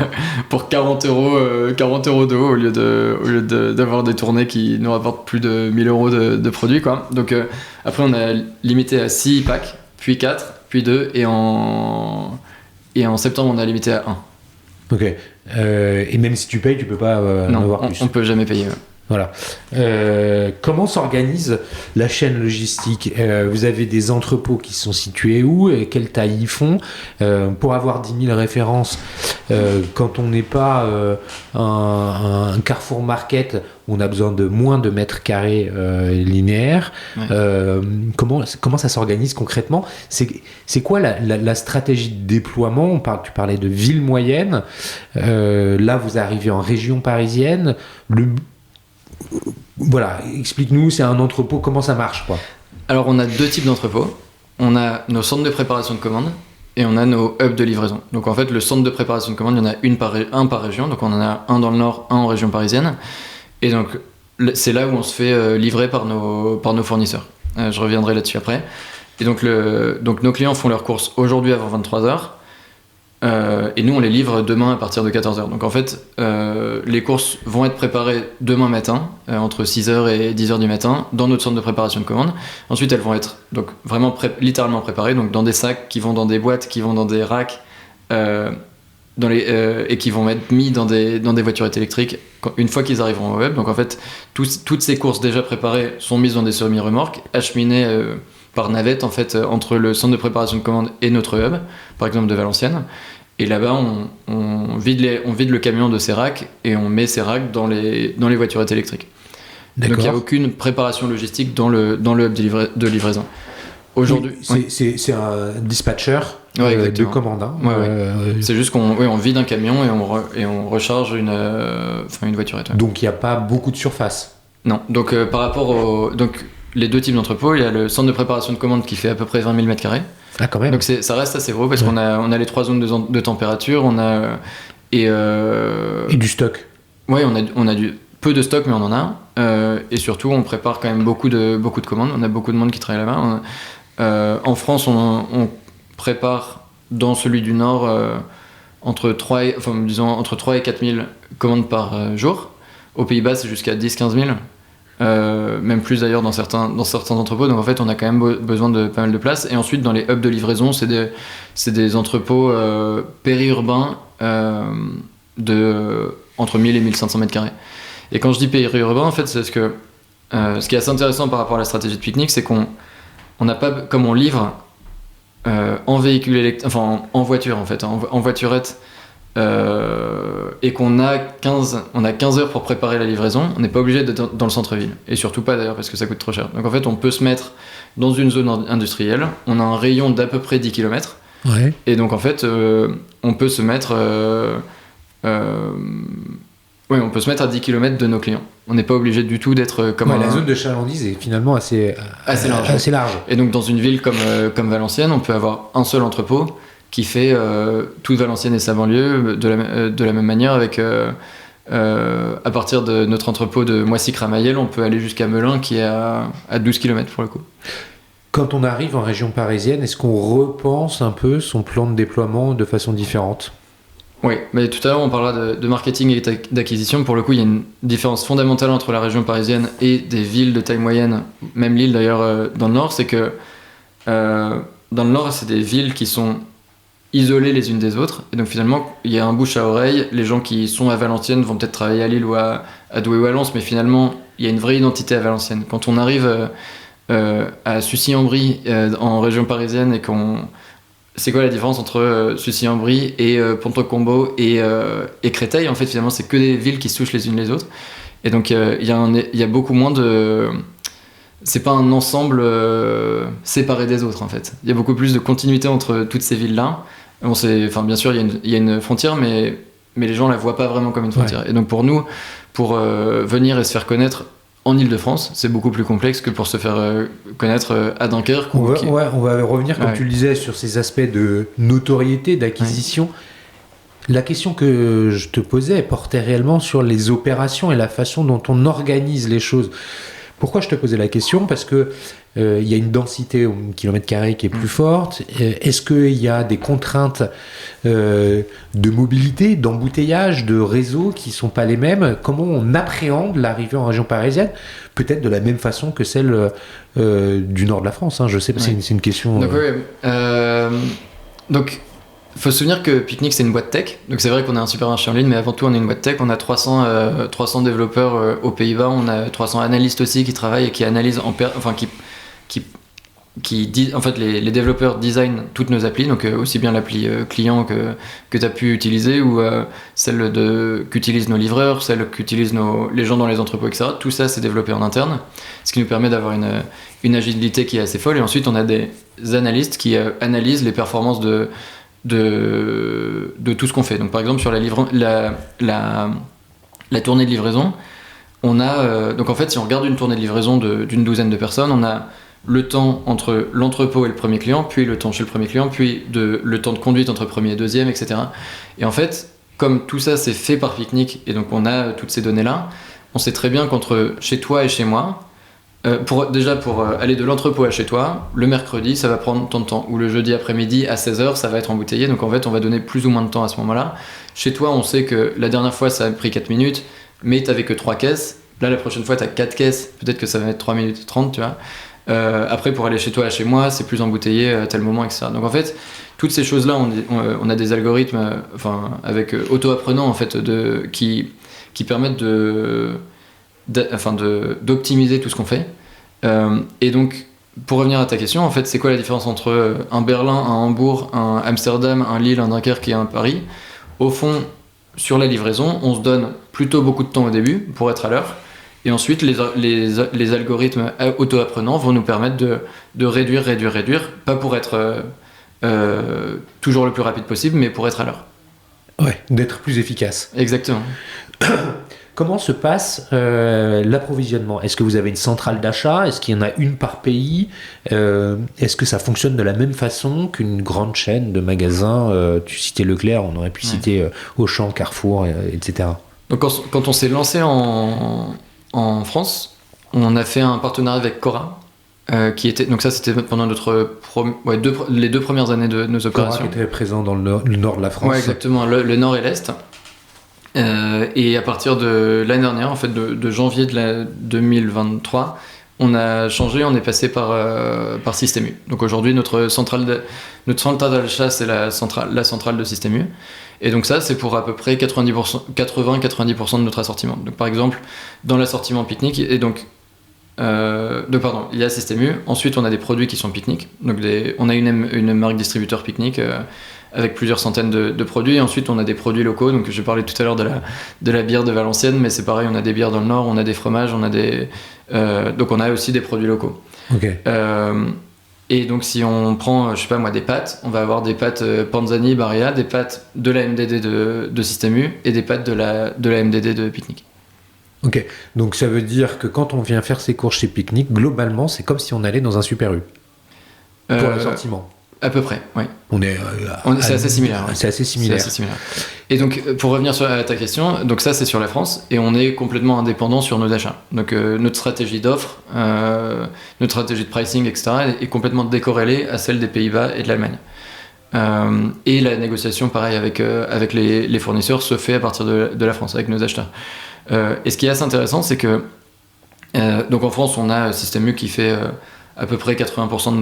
40 € d'eau au lieu d'avoir des tournées qui nous rapportent plus de 1 000 € de produits, quoi. Donc après, on a limité à 6 packs, puis 4, puis 2, et en septembre, on a limité à 1. Ok. Et même si tu payes, tu peux pas en avoir plus. On peut jamais payer. Voilà. Comment s'organise la chaîne logistique? Vous avez des entrepôts qui sont situés où et quelle taille ils font? Pour avoir 10 000 références, quand on n'est pas un Carrefour Market, on a besoin de moins de mètres carrés linéaires. Ouais. Comment ça s'organise concrètement? C'est quoi la stratégie de déploiement? Tu parlais de ville moyenne. Là, vous arrivez en région parisienne. Voilà, explique-nous, c'est un entrepôt, comment ça marche, quoi? Alors, on a 2 types d'entrepôts. On a nos centres de préparation de commandes et on a nos hubs de livraison. Donc en fait, le centre de préparation de commandes, il y en a un par région. Donc on en a un dans le nord, un en région parisienne. Et donc c'est là où on se fait livrer par nos fournisseurs. Je reviendrai là-dessus après. Et donc nos clients font leurs courses aujourd'hui avant 23h. Et nous, on les livre demain à partir de 14h. Donc en fait, les courses vont être préparées demain matin, entre 6h et 10h du matin, dans notre centre de préparation de commandes. Ensuite, elles vont être donc, vraiment littéralement préparées, donc dans des sacs qui vont dans des boîtes, qui vont dans des racks, et qui vont être mis dans des voiturettes électriques une fois qu'ils arriveront au web. Donc en fait, toutes ces courses déjà préparées sont mises dans des semi-remorques, acheminées par navette en fait, entre le centre de préparation de commandes et notre hub, par exemple de Valenciennes. Et là-bas, on vide le camion de ces racks et on met ces racks dans les voiturettes électriques. D'accord. Donc il n'y a aucune préparation logistique dans le hub de livraison. Aujourd'hui, oui, c'est un dispatcher de commande. Hein. Ouais. C'est juste qu'on vide un camion et on recharge une voiturette. Ouais. Donc il n'y a pas beaucoup de surface. Non. Donc par rapport donc les deux types d'entrepôts, il y a le centre de préparation de commande qui fait à peu près 20 000 m². Ah, quand même. Donc ça reste assez gros parce qu'on a les 3 zones de température, et du stock. Oui, on a peu de stock, mais on en a. Et surtout, on prépare quand même beaucoup de commandes. On a beaucoup de monde qui travaille là-bas. En France, on prépare dans celui du Nord entre 3 et 4 000 commandes par jour. Aux Pays-Bas, c'est jusqu'à 10-15 000. Même plus d'ailleurs dans certains entrepôts. Donc en fait, on a quand même besoin de pas mal de place. Et ensuite, dans les hubs de livraison, c'est des entrepôts périurbains entre 1000 et 1500 m². Et quand je dis périurbain, en fait, c'est parce que ce qui est assez intéressant par rapport à la stratégie de Picnic, c'est qu'on n'a pas, comme on livre en véhicule électrique, enfin en voiture en fait, en voiturette, et qu'on a 15 heures pour préparer la livraison, on n'est pas obligé d'être dans le centre-ville. Et surtout pas d'ailleurs parce que ça coûte trop cher. Donc en fait, on peut se mettre dans une zone industrielle, on a un rayon d'à peu près 10 km. Ouais. Et donc en fait, on peut se mettre on peut se mettre à 10 km de nos clients. On n'est pas obligé du tout d'être comme la zone de chalandise est finalement assez large. Et donc dans une ville comme Valenciennes, on peut avoir un seul entrepôt qui fait toute Valenciennes et sa banlieue de la même manière, avec à partir de notre entrepôt de Moissy-Cramayel, on peut aller jusqu'à Melun qui est à 12 km pour le coup. Quand on arrive en région parisienne, est-ce qu'on repense un peu son plan de déploiement de façon différente ? Oui, mais tout à l'heure on parlera de marketing et d'acquisition. Pour le coup, il y a une différence fondamentale entre la région parisienne et des villes de taille moyenne, même Lille d'ailleurs dans le Nord, c'est que dans le Nord, c'est des villes qui sont isolées les unes des autres, et donc finalement il y a un bouche à oreille. Les gens qui sont à Valenciennes vont peut-être travailler à Lille ou à Douai ou à Lens, mais finalement il y a une vraie identité à Valenciennes. Quand on arrive à Sucy-en-Brie en région parisienne, et c'est quoi la différence entre Sucy-en-Brie et Ponto-Combo et Créteil? En fait, finalement, c'est que des villes qui se touchent les unes les autres. Et donc, il y a beaucoup moins de... C'est pas un ensemble séparé des autres, en fait. Il y a beaucoup plus de continuité entre toutes ces villes-là. Bien sûr, il y a une frontière, mais les gens la voient pas vraiment comme une frontière. Ouais. Et donc, pour nous, pour venir et se faire connaître en Ile-de-France, c'est beaucoup plus complexe que pour se faire connaître à Dunkerque. On va revenir, comme tu le disais, sur ces aspects de notoriété, d'acquisition. Ouais. La question que je te posais portait réellement sur les opérations et la façon dont on organise les choses. Pourquoi je te posais la question ? Parce que il y a une densité au kilomètre carré qui est plus forte. Est-ce qu'il y a des contraintes de mobilité, d'embouteillage, de réseau qui ne sont pas les mêmes ? Comment on appréhende l'arrivée en région parisienne ? Peut-être de la même façon que celle du nord de la France. Hein. Je sais, c'est une question... Donc, il faut se souvenir que Picnic, c'est une boîte tech. Donc c'est vrai qu'on a un supermarché en ligne, mais avant tout, on est une boîte tech. On a 300 développeurs aux Pays-Bas. On a 300 analystes aussi qui travaillent et qui analysent en fait, les développeurs designent toutes nos applis, donc aussi bien l'appli client que tu as pu utiliser, ou celle qu'utilisent nos livreurs, celle qu'utilisent les gens dans les entrepôts, etc. Tout ça, c'est développé en interne, ce qui nous permet d'avoir une agilité qui est assez folle. Et ensuite, on a des analystes qui analysent les performances de tout ce qu'on fait. Donc par exemple, sur la tournée de livraison, on a donc en fait, si on regarde une tournée de livraison d'une douzaine de personnes, on a le temps entre l'entrepôt et le premier client, puis le temps chez le premier client, puis le temps de conduite entre premier et deuxième, etc. Et en fait, comme tout ça c'est fait par Picnic, et donc on a toutes ces données-là, on sait très bien qu'entre chez toi et chez moi, Déjà, pour aller de l'entrepôt à chez toi, le mercredi, ça va prendre tant de temps. Ou le jeudi après-midi, à 16h, ça va être embouteillé. Donc en fait, on va donner plus ou moins de temps à ce moment-là. Chez toi, on sait que la dernière fois, ça a pris 4 minutes, mais t'avais que 3 caisses. Là, la prochaine fois, t'as 4 caisses. Peut-être que ça va être 3 minutes 30, tu vois. Après, pour aller chez toi à chez moi, c'est plus embouteillé à tel moment, etc. Donc en fait, toutes ces choses-là, on a des algorithmes avec auto-apprenants en fait, qui permettent d'optimiser tout ce qu'on fait. Et donc, pour revenir à ta question, en fait, c'est quoi la différence entre un Berlin, un Hambourg, un Amsterdam, un Lille, un Dunkerque et un Paris? Au fond, sur la livraison, on se donne plutôt beaucoup de temps au début pour être à l'heure. Et ensuite, les algorithmes auto-apprenants vont nous permettre de réduire, pas pour être toujours le plus rapide possible, mais pour être à l'heure. Ouais, d'être plus efficace. Exactement. Comment se passe l'approvisionnement? Est-ce que vous avez une centrale d'achat? Est-ce qu'il y en a une par pays? Est-ce que ça fonctionne de la même façon qu'une grande chaîne de magasins? Tu citais Leclerc, on aurait pu citer Auchan, Carrefour, etc. Donc quand on s'est lancé en France, on a fait un partenariat avec Cora, qui était, donc ça c'était pendant les 2 premières années de nos opérations. Cora qui était présent dans le nord de la France. Ouais, exactement, le nord et l'est. Et à partir de l'année dernière, en fait, de janvier de 2023, on a changé, on est passé par Système U. Donc aujourd'hui, notre centrale d'achat, c'est la centrale de Système U. Et donc ça, c'est pour à peu près 80-90% de notre assortiment. Donc par exemple, dans l'assortiment pique-nique, et donc, il y a Système U. Ensuite, on a des produits qui sont pique-nique. Donc on a une marque distributeur pique-nique avec plusieurs centaines de produits. Et ensuite, on a des produits locaux. Donc je parlais tout à l'heure de la bière de Valenciennes, mais c'est pareil, on a des bières dans le Nord, on a des fromages, donc on a aussi des produits locaux. Okay. Et donc si on prend, je sais pas moi, des pâtes, on va avoir des pâtes Panzani, Barilla, des pâtes de la MDD de Système U et des pâtes de la MDD de Picnic. Ok, donc ça veut dire que quand on vient faire ses courses chez Picnic, globalement, c'est comme si on allait dans un Super U pour l'assortiment. À peu près, oui. C'est assez similaire. C'est assez similaire. Et donc, pour revenir à ta question, donc ça c'est sur la France, et on est complètement indépendant sur nos achats. Donc notre stratégie d'offre, notre stratégie de pricing, etc. est complètement décorrélée à celle des Pays-Bas et de l'Allemagne. Et la négociation, pareil, avec les fournisseurs se fait à partir de la France, avec nos acheteurs. Et ce qui est assez intéressant, c'est que donc en France, on a Système U qui fait à peu près 80% de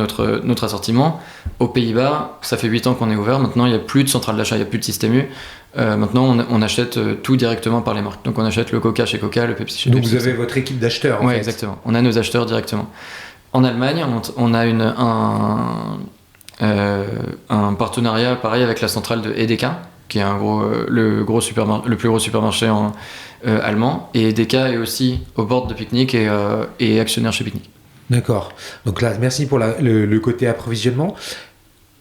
notre assortiment. Aux Pays-Bas, ça fait 8 ans qu'on est ouvert. Maintenant, il n'y a plus de centrale d'achat, il n'y a plus de Système U. Maintenant, on achète tout directement par les marques. Donc, on achète le Coca chez Coca, le Pepsi chez Pepsi. Donc, vous avez votre équipe d'acheteurs, Oui, exactement. On a nos acheteurs directement. En Allemagne, on a un partenariat, pareil, avec la centrale de Edeka, qui est le plus gros supermarché allemand. Et Edeka est aussi au board de Picnic et actionnaire chez Picnic. D'accord. Donc là, merci pour le côté approvisionnement.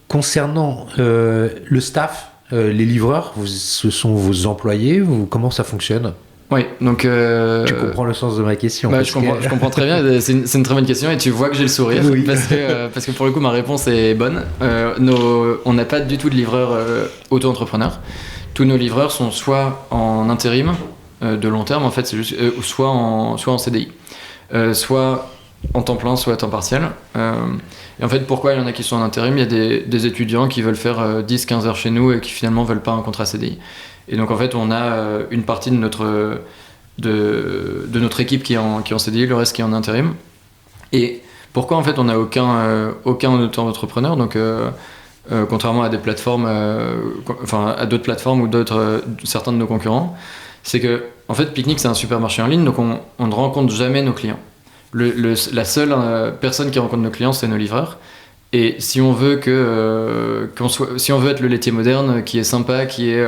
Concernant le staff, les livreurs, ce sont vos employés, comment ça fonctionne? Oui, donc... Tu comprends le sens de ma question. Je comprends très bien, c'est une très bonne question et tu vois que j'ai le sourire, oui. parce que pour le coup ma réponse est bonne. On n'a pas du tout de livreurs auto-entrepreneurs. Tous nos livreurs sont soit en intérim, de long terme en fait, c'est juste, soit en CDI, soit en temps plein, soit à temps partiel. Et en fait, pourquoi il y en a qui sont en intérim? Il y a des étudiants qui veulent faire 10-15 heures chez nous et qui finalement veulent pas un contrat CDI. Et donc en fait, on a une partie de notre équipe qui est en CDI, le reste qui est en intérim. Et pourquoi en fait on n'a aucun auto-entrepreneur? Donc contrairement à des plateformes, à d'autres plateformes ou certains de nos concurrents, c'est que en fait Picnic c'est un supermarché en ligne, donc on ne rencontre jamais nos clients. La seule personne qui rencontre nos clients, c'est nos livreurs. Et si on veut si on veut être le laitier moderne, qui est sympa, qui est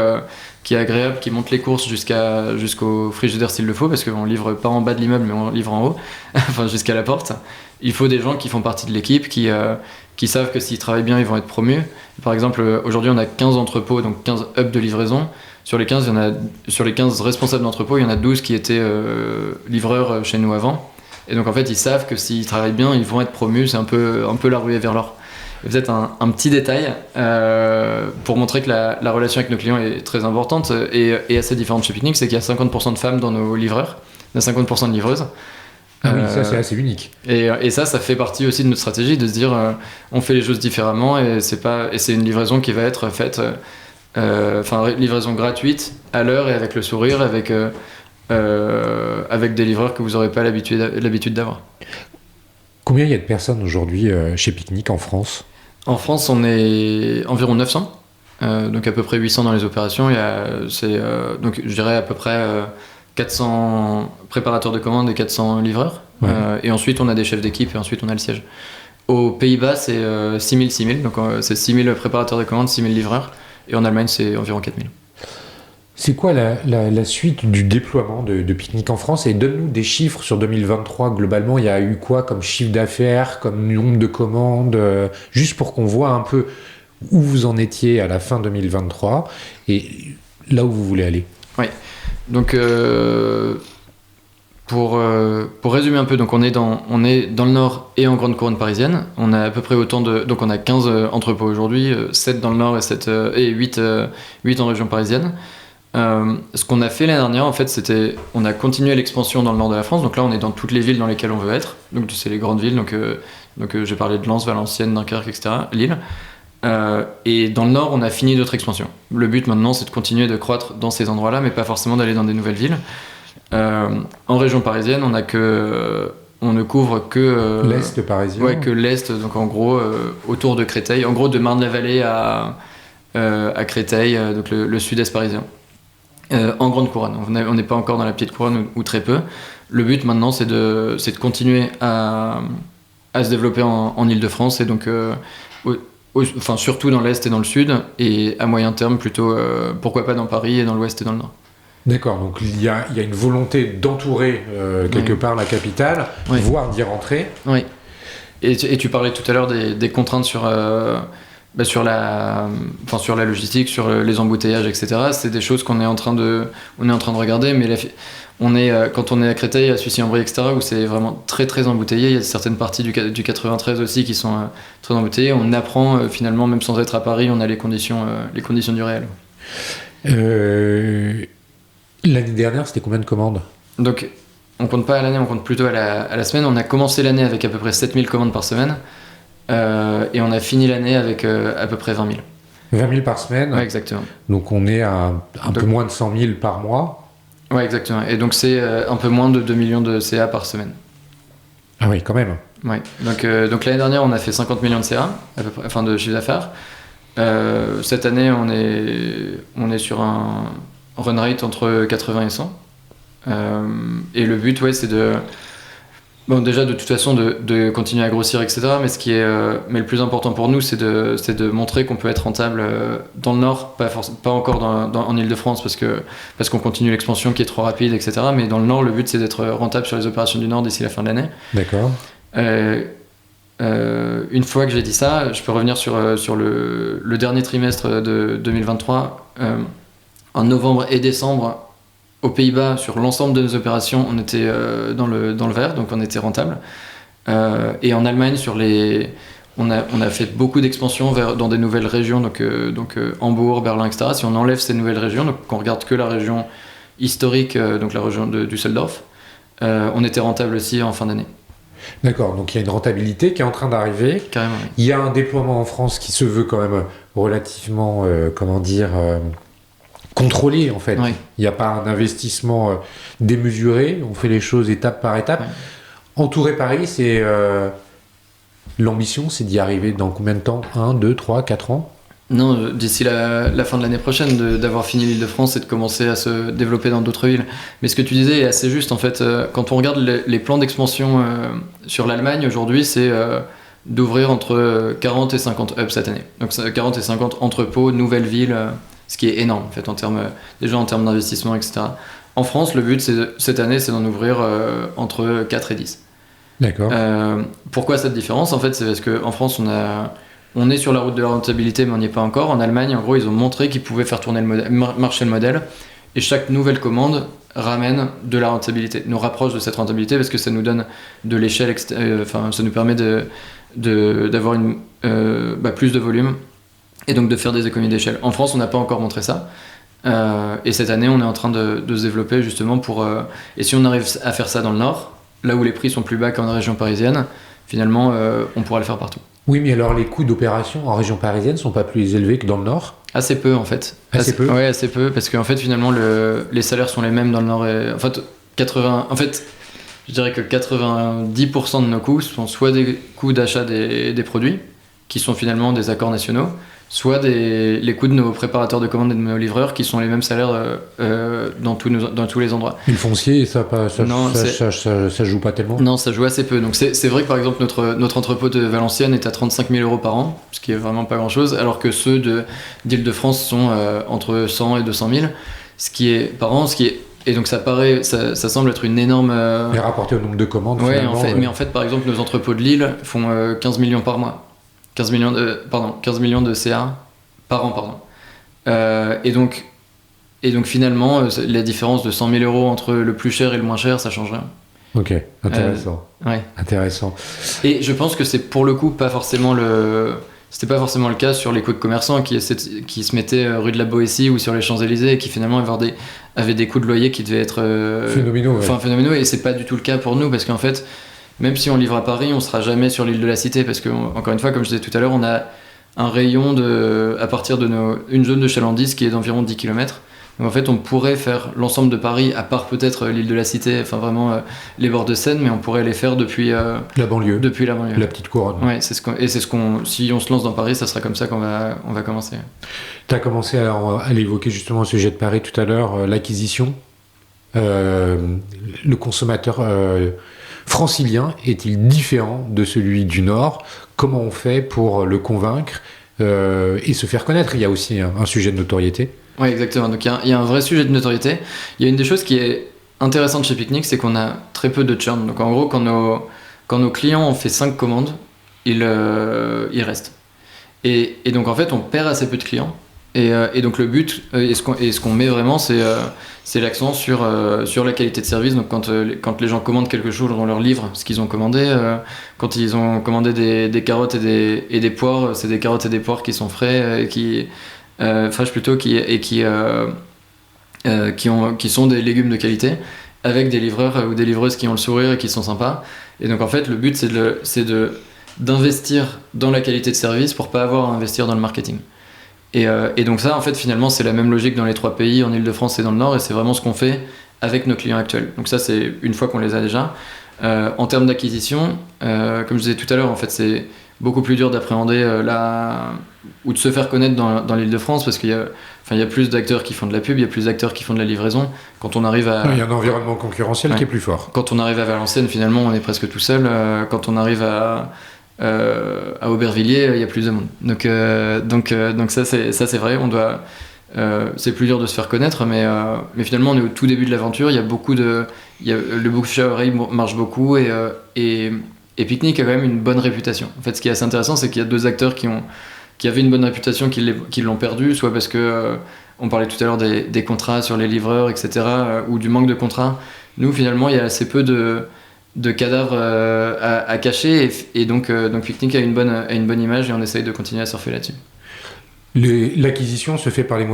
agréable, qui monte les courses jusqu'au frigidaire s'il le faut, parce qu'on livre pas en bas de l'immeuble, mais on livre en haut, enfin jusqu'à la porte. Il faut des gens qui font partie de l'équipe, qui savent que s'ils travaillent bien, ils vont être promus. Par exemple, aujourd'hui, on a 15 entrepôts, donc 15 hubs de livraison. Sur les 15 responsables d'entrepôts, il y en a 12 qui étaient livreurs chez nous avant. Et donc en fait ils savent que s'ils travaillent bien ils vont être promus, c'est un peu la ruée vers l'or. Et peut-être un petit détail pour montrer que la relation avec nos clients est très importante et assez différente chez Picnic, c'est qu'il y a 50% de femmes dans nos livreurs, il y a 50% de livreuses. Ah oui, ça c'est assez unique. Et ça fait partie aussi de notre stratégie, de se dire on fait les choses différemment et c'est une livraison qui va être faite, livraison gratuite, à l'heure et avec le sourire, avec des livreurs que vous n'aurez pas l'habitude d'avoir. Combien il y a de personnes aujourd'hui chez Picnic en France ? En France, on est environ 900, donc à peu près 800 dans les opérations. Donc je dirais à peu près 400 préparateurs de commandes et 400 livreurs. Ouais. Et ensuite, on a des chefs d'équipe et ensuite, on a le siège. Aux Pays-Bas, c'est 6000. Donc c'est 6000 préparateurs de commandes, 6000 livreurs. Et en Allemagne, c'est environ 4000. C'est quoi la suite du déploiement de Picnic en France ? Et donne-nous des chiffres sur 2023. Globalement, il y a eu quoi comme chiffre d'affaires, comme nombre de commandes, juste pour qu'on voit un peu où vous en étiez à la fin 2023 et là où vous voulez aller. Oui. Donc, pour résumer un peu, donc on est dans le nord et en grande couronne parisienne. On a à peu près donc on a 15 entrepôts aujourd'hui, 7 dans le nord et 8 en région parisienne. Ce qu'on a fait l'année dernière, en fait, c'était on a continué l'expansion dans le nord de la France. Donc là, on est dans toutes les villes dans lesquelles on veut être. Donc c'est les grandes villes. Donc j'ai parlé de Lens, Valenciennes, Dunkerque, etc. Lille. Et dans le nord, on a fini notre expansion. Le but maintenant, c'est de continuer de croître dans ces endroits-là, mais pas forcément d'aller dans des nouvelles villes. En région parisienne, on ne couvre que l'est parisien. Ouais, que l'est. Donc en gros, autour de Créteil, en gros de Marne-la-Vallée à Créteil, donc le sud-est parisien. En grande couronne. On n'est pas encore dans la petite couronne ou très peu. Le but maintenant, c'est de continuer à se développer en Île-de-France et donc surtout dans l'Est et dans le Sud, et à moyen terme plutôt, pourquoi pas dans Paris et dans l'Ouest et dans le Nord. D'accord, donc il y a une volonté d'entourer quelque part la capitale, voire d'y rentrer. Oui. Et tu parlais tout à l'heure des contraintes sur la logistique, sur les embouteillages, etc. C'est des choses qu'on est en train de regarder, mais quand on est à Créteil, à Sucy-en-Brie, etc., où c'est vraiment très très embouteillé, il y a certaines parties du 93 aussi qui sont très embouteillées. On apprend finalement, même sans être à Paris, on a les conditions du réel. L'année dernière, c'était combien de commandes ? Donc, on compte pas à l'année, on compte plutôt à la semaine. On a commencé l'année avec à peu près 7000 commandes par semaine. Et on a fini l'année avec à peu près 20 000. 20 000 par semaine ? Ouais, exactement. Donc on est à un peu moins de 100 000 par mois ? Ouais, exactement. Et donc c'est un peu moins de 2 millions de CA par semaine. Ah oui, quand même. Ouais. Donc l'année dernière, on a fait 50 millions de CA, à peu près, enfin de chiffre d'affaires. Cette année, on est sur un run rate entre 80 et 100. Et le but, c'est de... Bon, déjà, de toute façon, de continuer à grossir, etc. Mais le plus important pour nous, c'est de montrer qu'on peut être rentable dans le Nord, pas encore en Île-de-France, parce qu'on continue l'expansion qui est trop rapide, etc. Mais dans le Nord, le but, c'est d'être rentable sur les opérations du Nord d'ici la fin de l'année. D'accord. Une fois que j'ai dit ça, je peux revenir sur le dernier trimestre de 2023. En novembre et décembre, aux Pays-Bas, sur l'ensemble de nos opérations, on était dans le vert, donc on était rentable. Et en Allemagne, on a fait beaucoup d'expansions dans des nouvelles régions, donc Hambourg, Berlin, etc. Si on enlève ces nouvelles régions, donc qu'on regarde que la région historique, donc la région de Düsseldorf, on était rentable aussi en fin d'année. D'accord, donc il y a une rentabilité qui est en train d'arriver. Carrément. Oui. Il y a un déploiement en France qui se veut quand même relativement, contrôlé en fait. Oui. Il n'y a pas un investissement démesuré, on fait les choses étape par étape. Oui. Entourer Paris, c'est l'ambition, c'est d'y arriver dans combien de temps ? 1, 2, 3, 4 ans ? Non, d'ici la fin de l'année prochaine, d'avoir fini l'Île-de-France et de commencer à se développer dans d'autres villes. Mais ce que tu disais est assez juste, en fait. Quand on regarde les plans d'expansion sur l'Allemagne, aujourd'hui, c'est d'ouvrir entre 40 et 50 hubs cette année. Donc 40 et 50 entrepôts, nouvelles villes, ce qui est énorme, en fait, déjà en termes d'investissement, etc. En France, le but, cette année, c'est d'en ouvrir entre 4 et 10. D'accord. Pourquoi cette différence ? En fait, c'est parce qu'en France, on est sur la route de la rentabilité, mais on n'y est pas encore. En Allemagne, en gros, ils ont montré qu'ils pouvaient faire tourner marcher le modèle. Et chaque nouvelle commande ramène de la rentabilité, nous rapproche de cette rentabilité parce que ça nous donne de l'échelle, ça nous permet d'avoir plus de volume et donc de faire des économies d'échelle. En France, on n'a pas encore montré ça. Et cette année, on est en train de se développer justement et si on arrive à faire ça dans le Nord, là où les prix sont plus bas qu'en région parisienne, finalement, on pourra le faire partout. Oui, mais alors les coûts d'opération en région parisienne sont pas plus élevés que dans le Nord? Assez peu en fait. Assez peu? Ouais, assez peu, parce qu'en fait, finalement, les salaires sont les mêmes dans le Nord. En fait, je dirais que 90% de nos coûts sont soit des coûts d'achat des produits, qui sont finalement des accords nationaux, soit les coûts de nos préparateurs de commandes et de nos livreurs, qui sont les mêmes salaires dans tous les endroits. Et le foncier, ça joue pas tellement? Non, ça joue assez peu. Donc c'est vrai que par exemple notre entrepôt de Valenciennes est à 35 000 euros par an, ce qui est vraiment pas grand-chose, alors que ceux d'Île-de-France sont entre 100 et 200 000, par an, et donc ça semble être une énorme... Et rapporté au nombre de commandes, ouais, mais en fait, par exemple, nos entrepôts de Lille font 15 millions par mois. 15 millions de CA par an, pardon. Et donc finalement, la différence de 100 000 euros entre le plus cher et le moins cher, ça change rien. Ok, intéressant. Ouais. Intéressant. Et je pense que c'est pour le coup c'était pas forcément le cas sur les coûts de commerçants qui se mettaient rue de la Boétie ou sur les Champs-Élysées et qui finalement avaient des coûts de loyer qui devaient être phénoménaux. Enfin, phénoménaux, et c'est pas du tout le cas pour nous, parce qu'en fait, même si on livre à Paris, on sera jamais sur l'île de la Cité, parce que, encore une fois, comme je disais tout à l'heure, on a un rayon à partir de une zone de chalandise qui est d'environ 10 km. Donc en fait, on pourrait faire l'ensemble de Paris, à part peut-être l'île de la Cité, enfin vraiment les bords de Seine, mais on pourrait les faire depuis la banlieue. Depuis la banlieue. La petite couronne. Ouais, si on se lance dans Paris, ça sera comme ça qu'on va commencer. Tu as commencé à l'évoquer justement au sujet de Paris tout à l'heure, l'acquisition. Le consommateur francilien est-il différent de celui du Nord? Comment on fait pour le convaincre et se faire connaître? Il y a aussi un sujet de notoriété. Oui, exactement. Donc il y a un vrai sujet de notoriété. Il y a une des choses qui est intéressante chez Picnic, c'est qu'on a très peu de churn. Donc en gros, quand nos clients ont fait 5 commandes, ils restent. Et donc en fait, on perd assez peu de clients. Et donc le but, et ce qu'on met vraiment, c'est l'accent sur la qualité de service. Donc quand les gens commandent quelque chose, on leur livre ce qu'ils ont commandé. Quand ils ont commandé des carottes et des poires, c'est des carottes et des poires qui sont frais, fraîches plutôt, qui sont des légumes de qualité, avec des livreurs ou des livreuses qui ont le sourire et qui sont sympas. Et donc en fait, le but, c'est d'investir dans la qualité de service pour pas avoir à investir dans le marketing. Et donc ça, en fait, finalement, c'est la même logique dans les 3 pays, en Ile-de-France et dans le Nord, et c'est vraiment ce qu'on fait avec nos clients actuels. Donc ça, c'est une fois qu'on les a déjà. En termes d'acquisition, comme je disais tout à l'heure, en fait, c'est beaucoup plus dur d'appréhender ou de se faire connaître dans l'Île-de-France, parce qu'il y a plus d'acteurs qui font de la pub, il y a plus d'acteurs qui font de la livraison. Quand on arrive il y a un environnement concurrentiel qui est plus fort. Quand on arrive à Valenciennes, finalement, on est presque tout seul. Quand on arrive à Aubervilliers, il y a plus de monde. Donc ça c'est vrai, c'est plus dur de se faire connaître, mais finalement on est au tout début de l'aventure. Le bouche à oreille marche beaucoup, et Picnic a quand même une bonne réputation. En fait, ce qui est assez intéressant, c'est qu'il y a 2 acteurs qui avaient une bonne réputation qui l'ont perdue, soit parce que on parlait tout à l'heure des contrats sur les livreurs, etc., ou du manque de contrats. Nous, finalement, il y a assez peu de cadavres à cacher, et donc Picnic a une bonne image, et on essaye de continuer à surfer là-dessus. L'acquisition se fait par les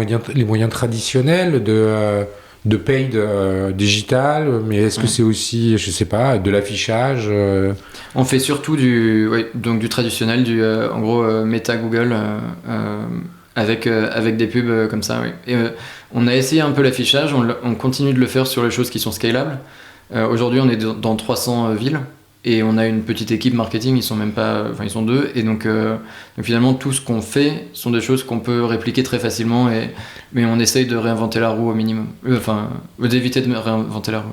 moyens traditionnels de paid digital, mais est-ce que c'est aussi, je sais pas, de l'affichage? On fait surtout du traditionnel, en gros Meta, Google, avec des pubs comme ça. Oui. Et on a essayé un peu l'affichage, on continue de le faire sur les choses qui sont scalables. Aujourd'hui, on est dans 300 villes, et on a une petite équipe marketing, ils sont 2, et donc finalement tout ce qu'on fait sont des choses qu'on peut répliquer très facilement, mais on essaye de réinventer la roue au minimum, d'éviter de réinventer la roue.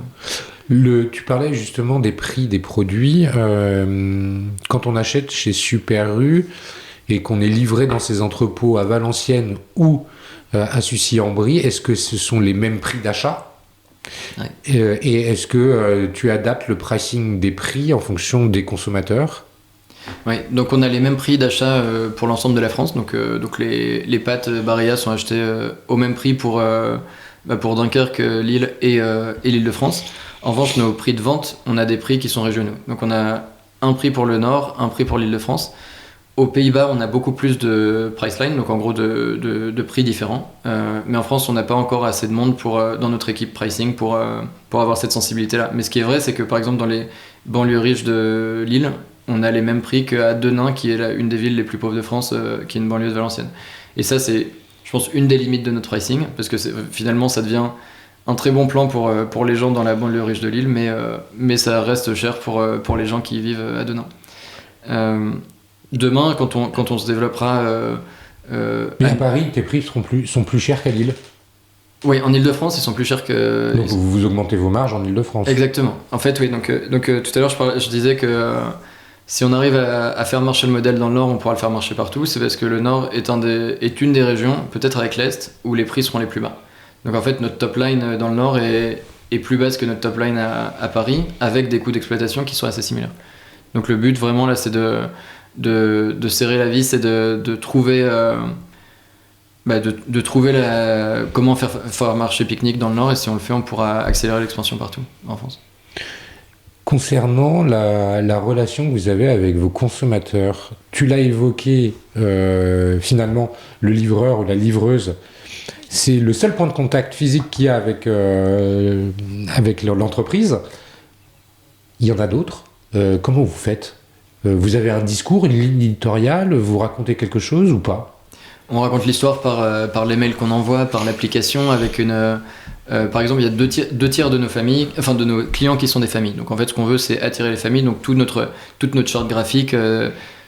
Tu parlais justement des prix des produits. Quand on achète chez Super U et qu'on est livré dans ces entrepôts à Valenciennes ou à Sucy-en-Brie, est-ce que ce sont les mêmes prix d'achat? Ouais. Et est-ce que tu adaptes le pricing des prix en fonction des consommateurs? Oui, donc on a les mêmes prix d'achat pour l'ensemble de la France. Donc les pâtes Barilla sont achetées au même prix pour Dunkerque, Lille et l'Île-de-France. En revanche, nos prix de vente, on a des prix qui sont régionaux. Donc on a un prix pour le Nord, un prix pour l'Île-de-France. Aux Pays-Bas, on a beaucoup plus de price line, donc en gros de prix différents. Mais en France, on n'a pas encore assez de monde dans notre équipe pricing pour avoir cette sensibilité-là. Mais ce qui est vrai, c'est que par exemple dans les banlieues riches de Lille, on a les mêmes prix qu'à Denain, qui est une des villes les plus pauvres de France, qui est une banlieue de Valenciennes. Et ça, c'est, je pense, une des limites de notre pricing, parce que finalement, ça devient un très bon plan pour les gens dans la banlieue riche de Lille, mais ça reste cher pour les gens qui vivent à Denain. Demain, quand on se développera... Mais à Paris, tes prix sont plus chers qu'à Lille. Oui, en Ile-de-France, ils sont plus chers que... Donc vous augmentez vos marges en Ile-de-France. Exactement. En fait, oui. Donc tout à l'heure, je disais que si on arrive à faire marcher le modèle dans le Nord, on pourra le faire marcher partout. C'est parce que le Nord est une des régions, peut-être avec l'Est, où les prix seront les plus bas. Donc en fait, notre top line dans le Nord est plus basse que notre top line à Paris, avec des coûts d'exploitation qui sont assez similaires. Donc le but, vraiment, là, c'est de serrer la vis et de trouver... de trouver comment faire marcher Picnic dans le Nord, et si on le fait, on pourra accélérer l'expansion partout en France. Concernant la relation que vous avez avec vos consommateurs, tu l'as évoqué, finalement, le livreur ou la livreuse, c'est le seul point de contact physique qu'il y a avec l'entreprise. Il y en a d'autres. Comment vous faites ? Vous avez un discours, une ligne éditoriale, vous racontez quelque chose ou pas ? On raconte l'histoire par les mails qu'on envoie, par l'application, avec par exemple, il y a deux tiers de nos familles, enfin de nos clients qui sont des familles. Donc en fait, ce qu'on veut, c'est attirer les familles. Donc toute notre charte graphique,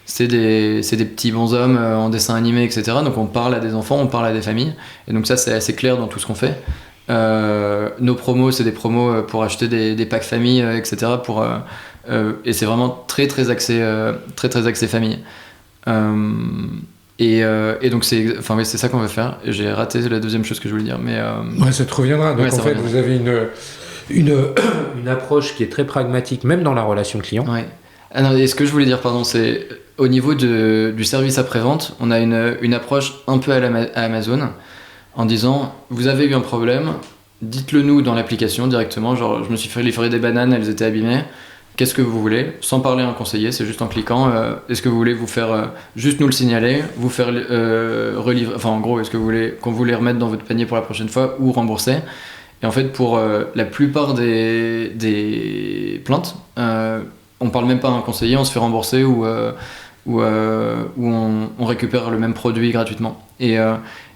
c'est des petits bonshommes en dessin animé, etc. Donc on parle à des enfants, on parle à des familles. Et donc ça, c'est assez clair dans tout ce qu'on fait. Nos promos, c'est des promos pour acheter des packs famille, etc. Et c'est vraiment très très axé famille. Et donc c'est ça qu'on veut faire. Et j'ai raté la deuxième chose que je voulais dire, mais ouais, ça te reviendra. Donc en fait, reviendra. Vous avez une approche qui est très pragmatique, même dans la relation client. Ouais. Ah non, et ce que je voulais dire, pardon, c'est au niveau du service après-vente, on a une approche un peu à Amazon, en disant vous avez eu un problème, dites-le nous dans l'application directement. Genre, je me suis fait livrer des bananes, elles étaient abîmées. Qu'est-ce que vous voulez ? Sans parler à un conseiller, c'est juste en cliquant. Est-ce que vous voulez vous faire juste nous le signaler, vous faire relivrer, enfin en gros, est-ce que vous voulez qu'on vous les remette dans votre panier pour la prochaine fois ou rembourser ? Et en fait, pour la plupart des plaintes, on parle même pas à un conseiller, on se fait rembourser ou on récupère le même produit gratuitement. Et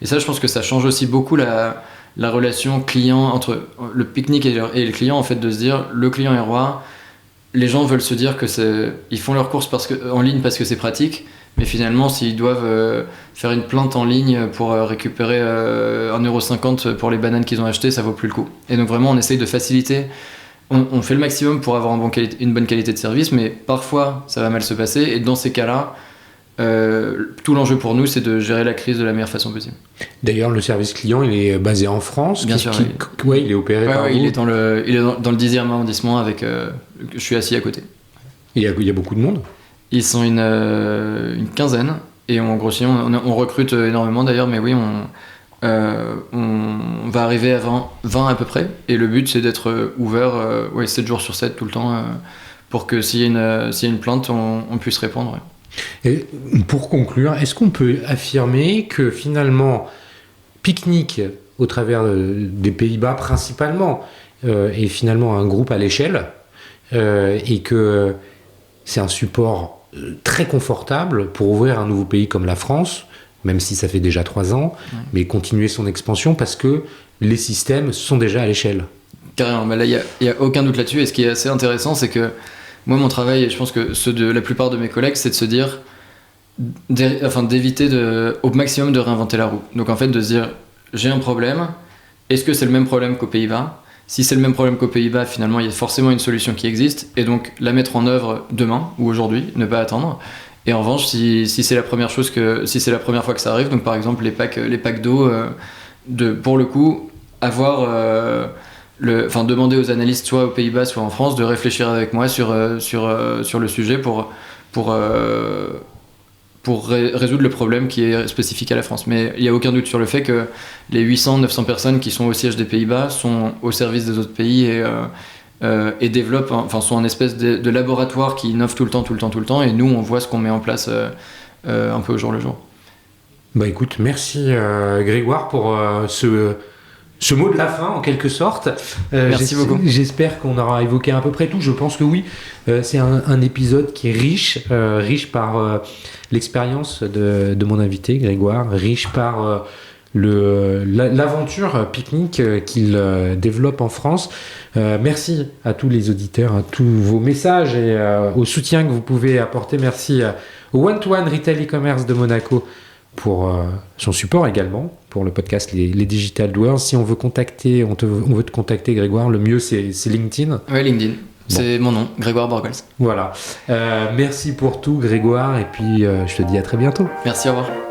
ça, je pense que ça change aussi beaucoup la relation client entre le Picnic et le client, en fait, de se dire le client est roi. Les gens veulent se dire ils font leurs courses en ligne parce que c'est pratique, mais finalement, s'ils doivent faire une plainte en ligne pour récupérer 1,50€ pour les bananes qu'ils ont achetées, ça vaut plus le coup. Et donc vraiment, on essaye de faciliter. On fait le maximum pour avoir une bonne qualité de service, mais parfois, ça va mal se passer. Et dans ces cas-là, tout l'enjeu pour nous, c'est de gérer la crise de la meilleure façon possible. D'ailleurs, le service client, il est basé en France. Bien sûr. Ouais, il est opéré par vous. Il est dans le 10e arrondissement je suis assis à côté. Il y a beaucoup de monde. Ils sont une quinzaine et on grossit. On recrute énormément d'ailleurs, mais oui, on va arriver à 20 à peu près. Et le but, c'est d'être ouvert 7 jours sur 7 tout le temps pour que s'il y a une plainte, on puisse répondre. Ouais. Et pour conclure, est-ce qu'on peut affirmer que finalement, Picnic, au travers des Pays-Bas principalement, est finalement un groupe à l'échelle et que c'est un support très confortable pour ouvrir un nouveau pays comme la France, même si ça fait déjà 3 ans, mais continuer son expansion parce que les systèmes sont déjà à l'échelle. Carrément, là, il n'y a aucun doute là-dessus. Et ce qui est assez intéressant, c'est que moi, mon travail, et je pense que ceux de la plupart de mes collègues, c'est de se dire, d'éviter au maximum de réinventer la roue. Donc en fait, de se dire, j'ai un problème, est-ce que c'est le même problème qu'aux Pays-Bas ? Si c'est le même problème qu'aux Pays-Bas, finalement, il y a forcément une solution qui existe, et donc la mettre en œuvre demain ou aujourd'hui, ne pas attendre. Et en revanche, si c'est la première fois que ça arrive, donc par exemple les packs d'eau, pour le coup, demander aux analystes, soit aux Pays-Bas, soit en France, de réfléchir avec moi sur le sujet pour résoudre le problème qui est spécifique à la France. Mais il n'y a aucun doute sur le fait que les 800-900 personnes qui sont au siège des Pays-Bas sont au service des autres pays et développent, sont un espèce de laboratoire qui innove tout le temps, et nous, on voit ce qu'on met en place un peu au jour le jour. Bah écoute, merci Grégoire pour ce mot de la fin en quelque sorte. Merci beaucoup. J'espère qu'on aura évoqué à peu près tout. Je pense que oui. C'est un épisode qui est riche par l'expérience de mon invité Grégoire, riche par l'aventure pique-nique qu'il développe en France. Merci à tous les auditeurs, à tous vos messages et au soutien que vous pouvez apporter. Merci au One-to-One Retail e-commerce de Monaco pour son support également, pour le podcast les Digital Doers. Si on veut on veut te contacter Grégoire, le mieux c'est LinkedIn. Oui, LinkedIn. C'est mon nom, Grégoire Borgels. Voilà. Merci pour tout Grégoire et puis je te dis à très bientôt. Merci, au revoir.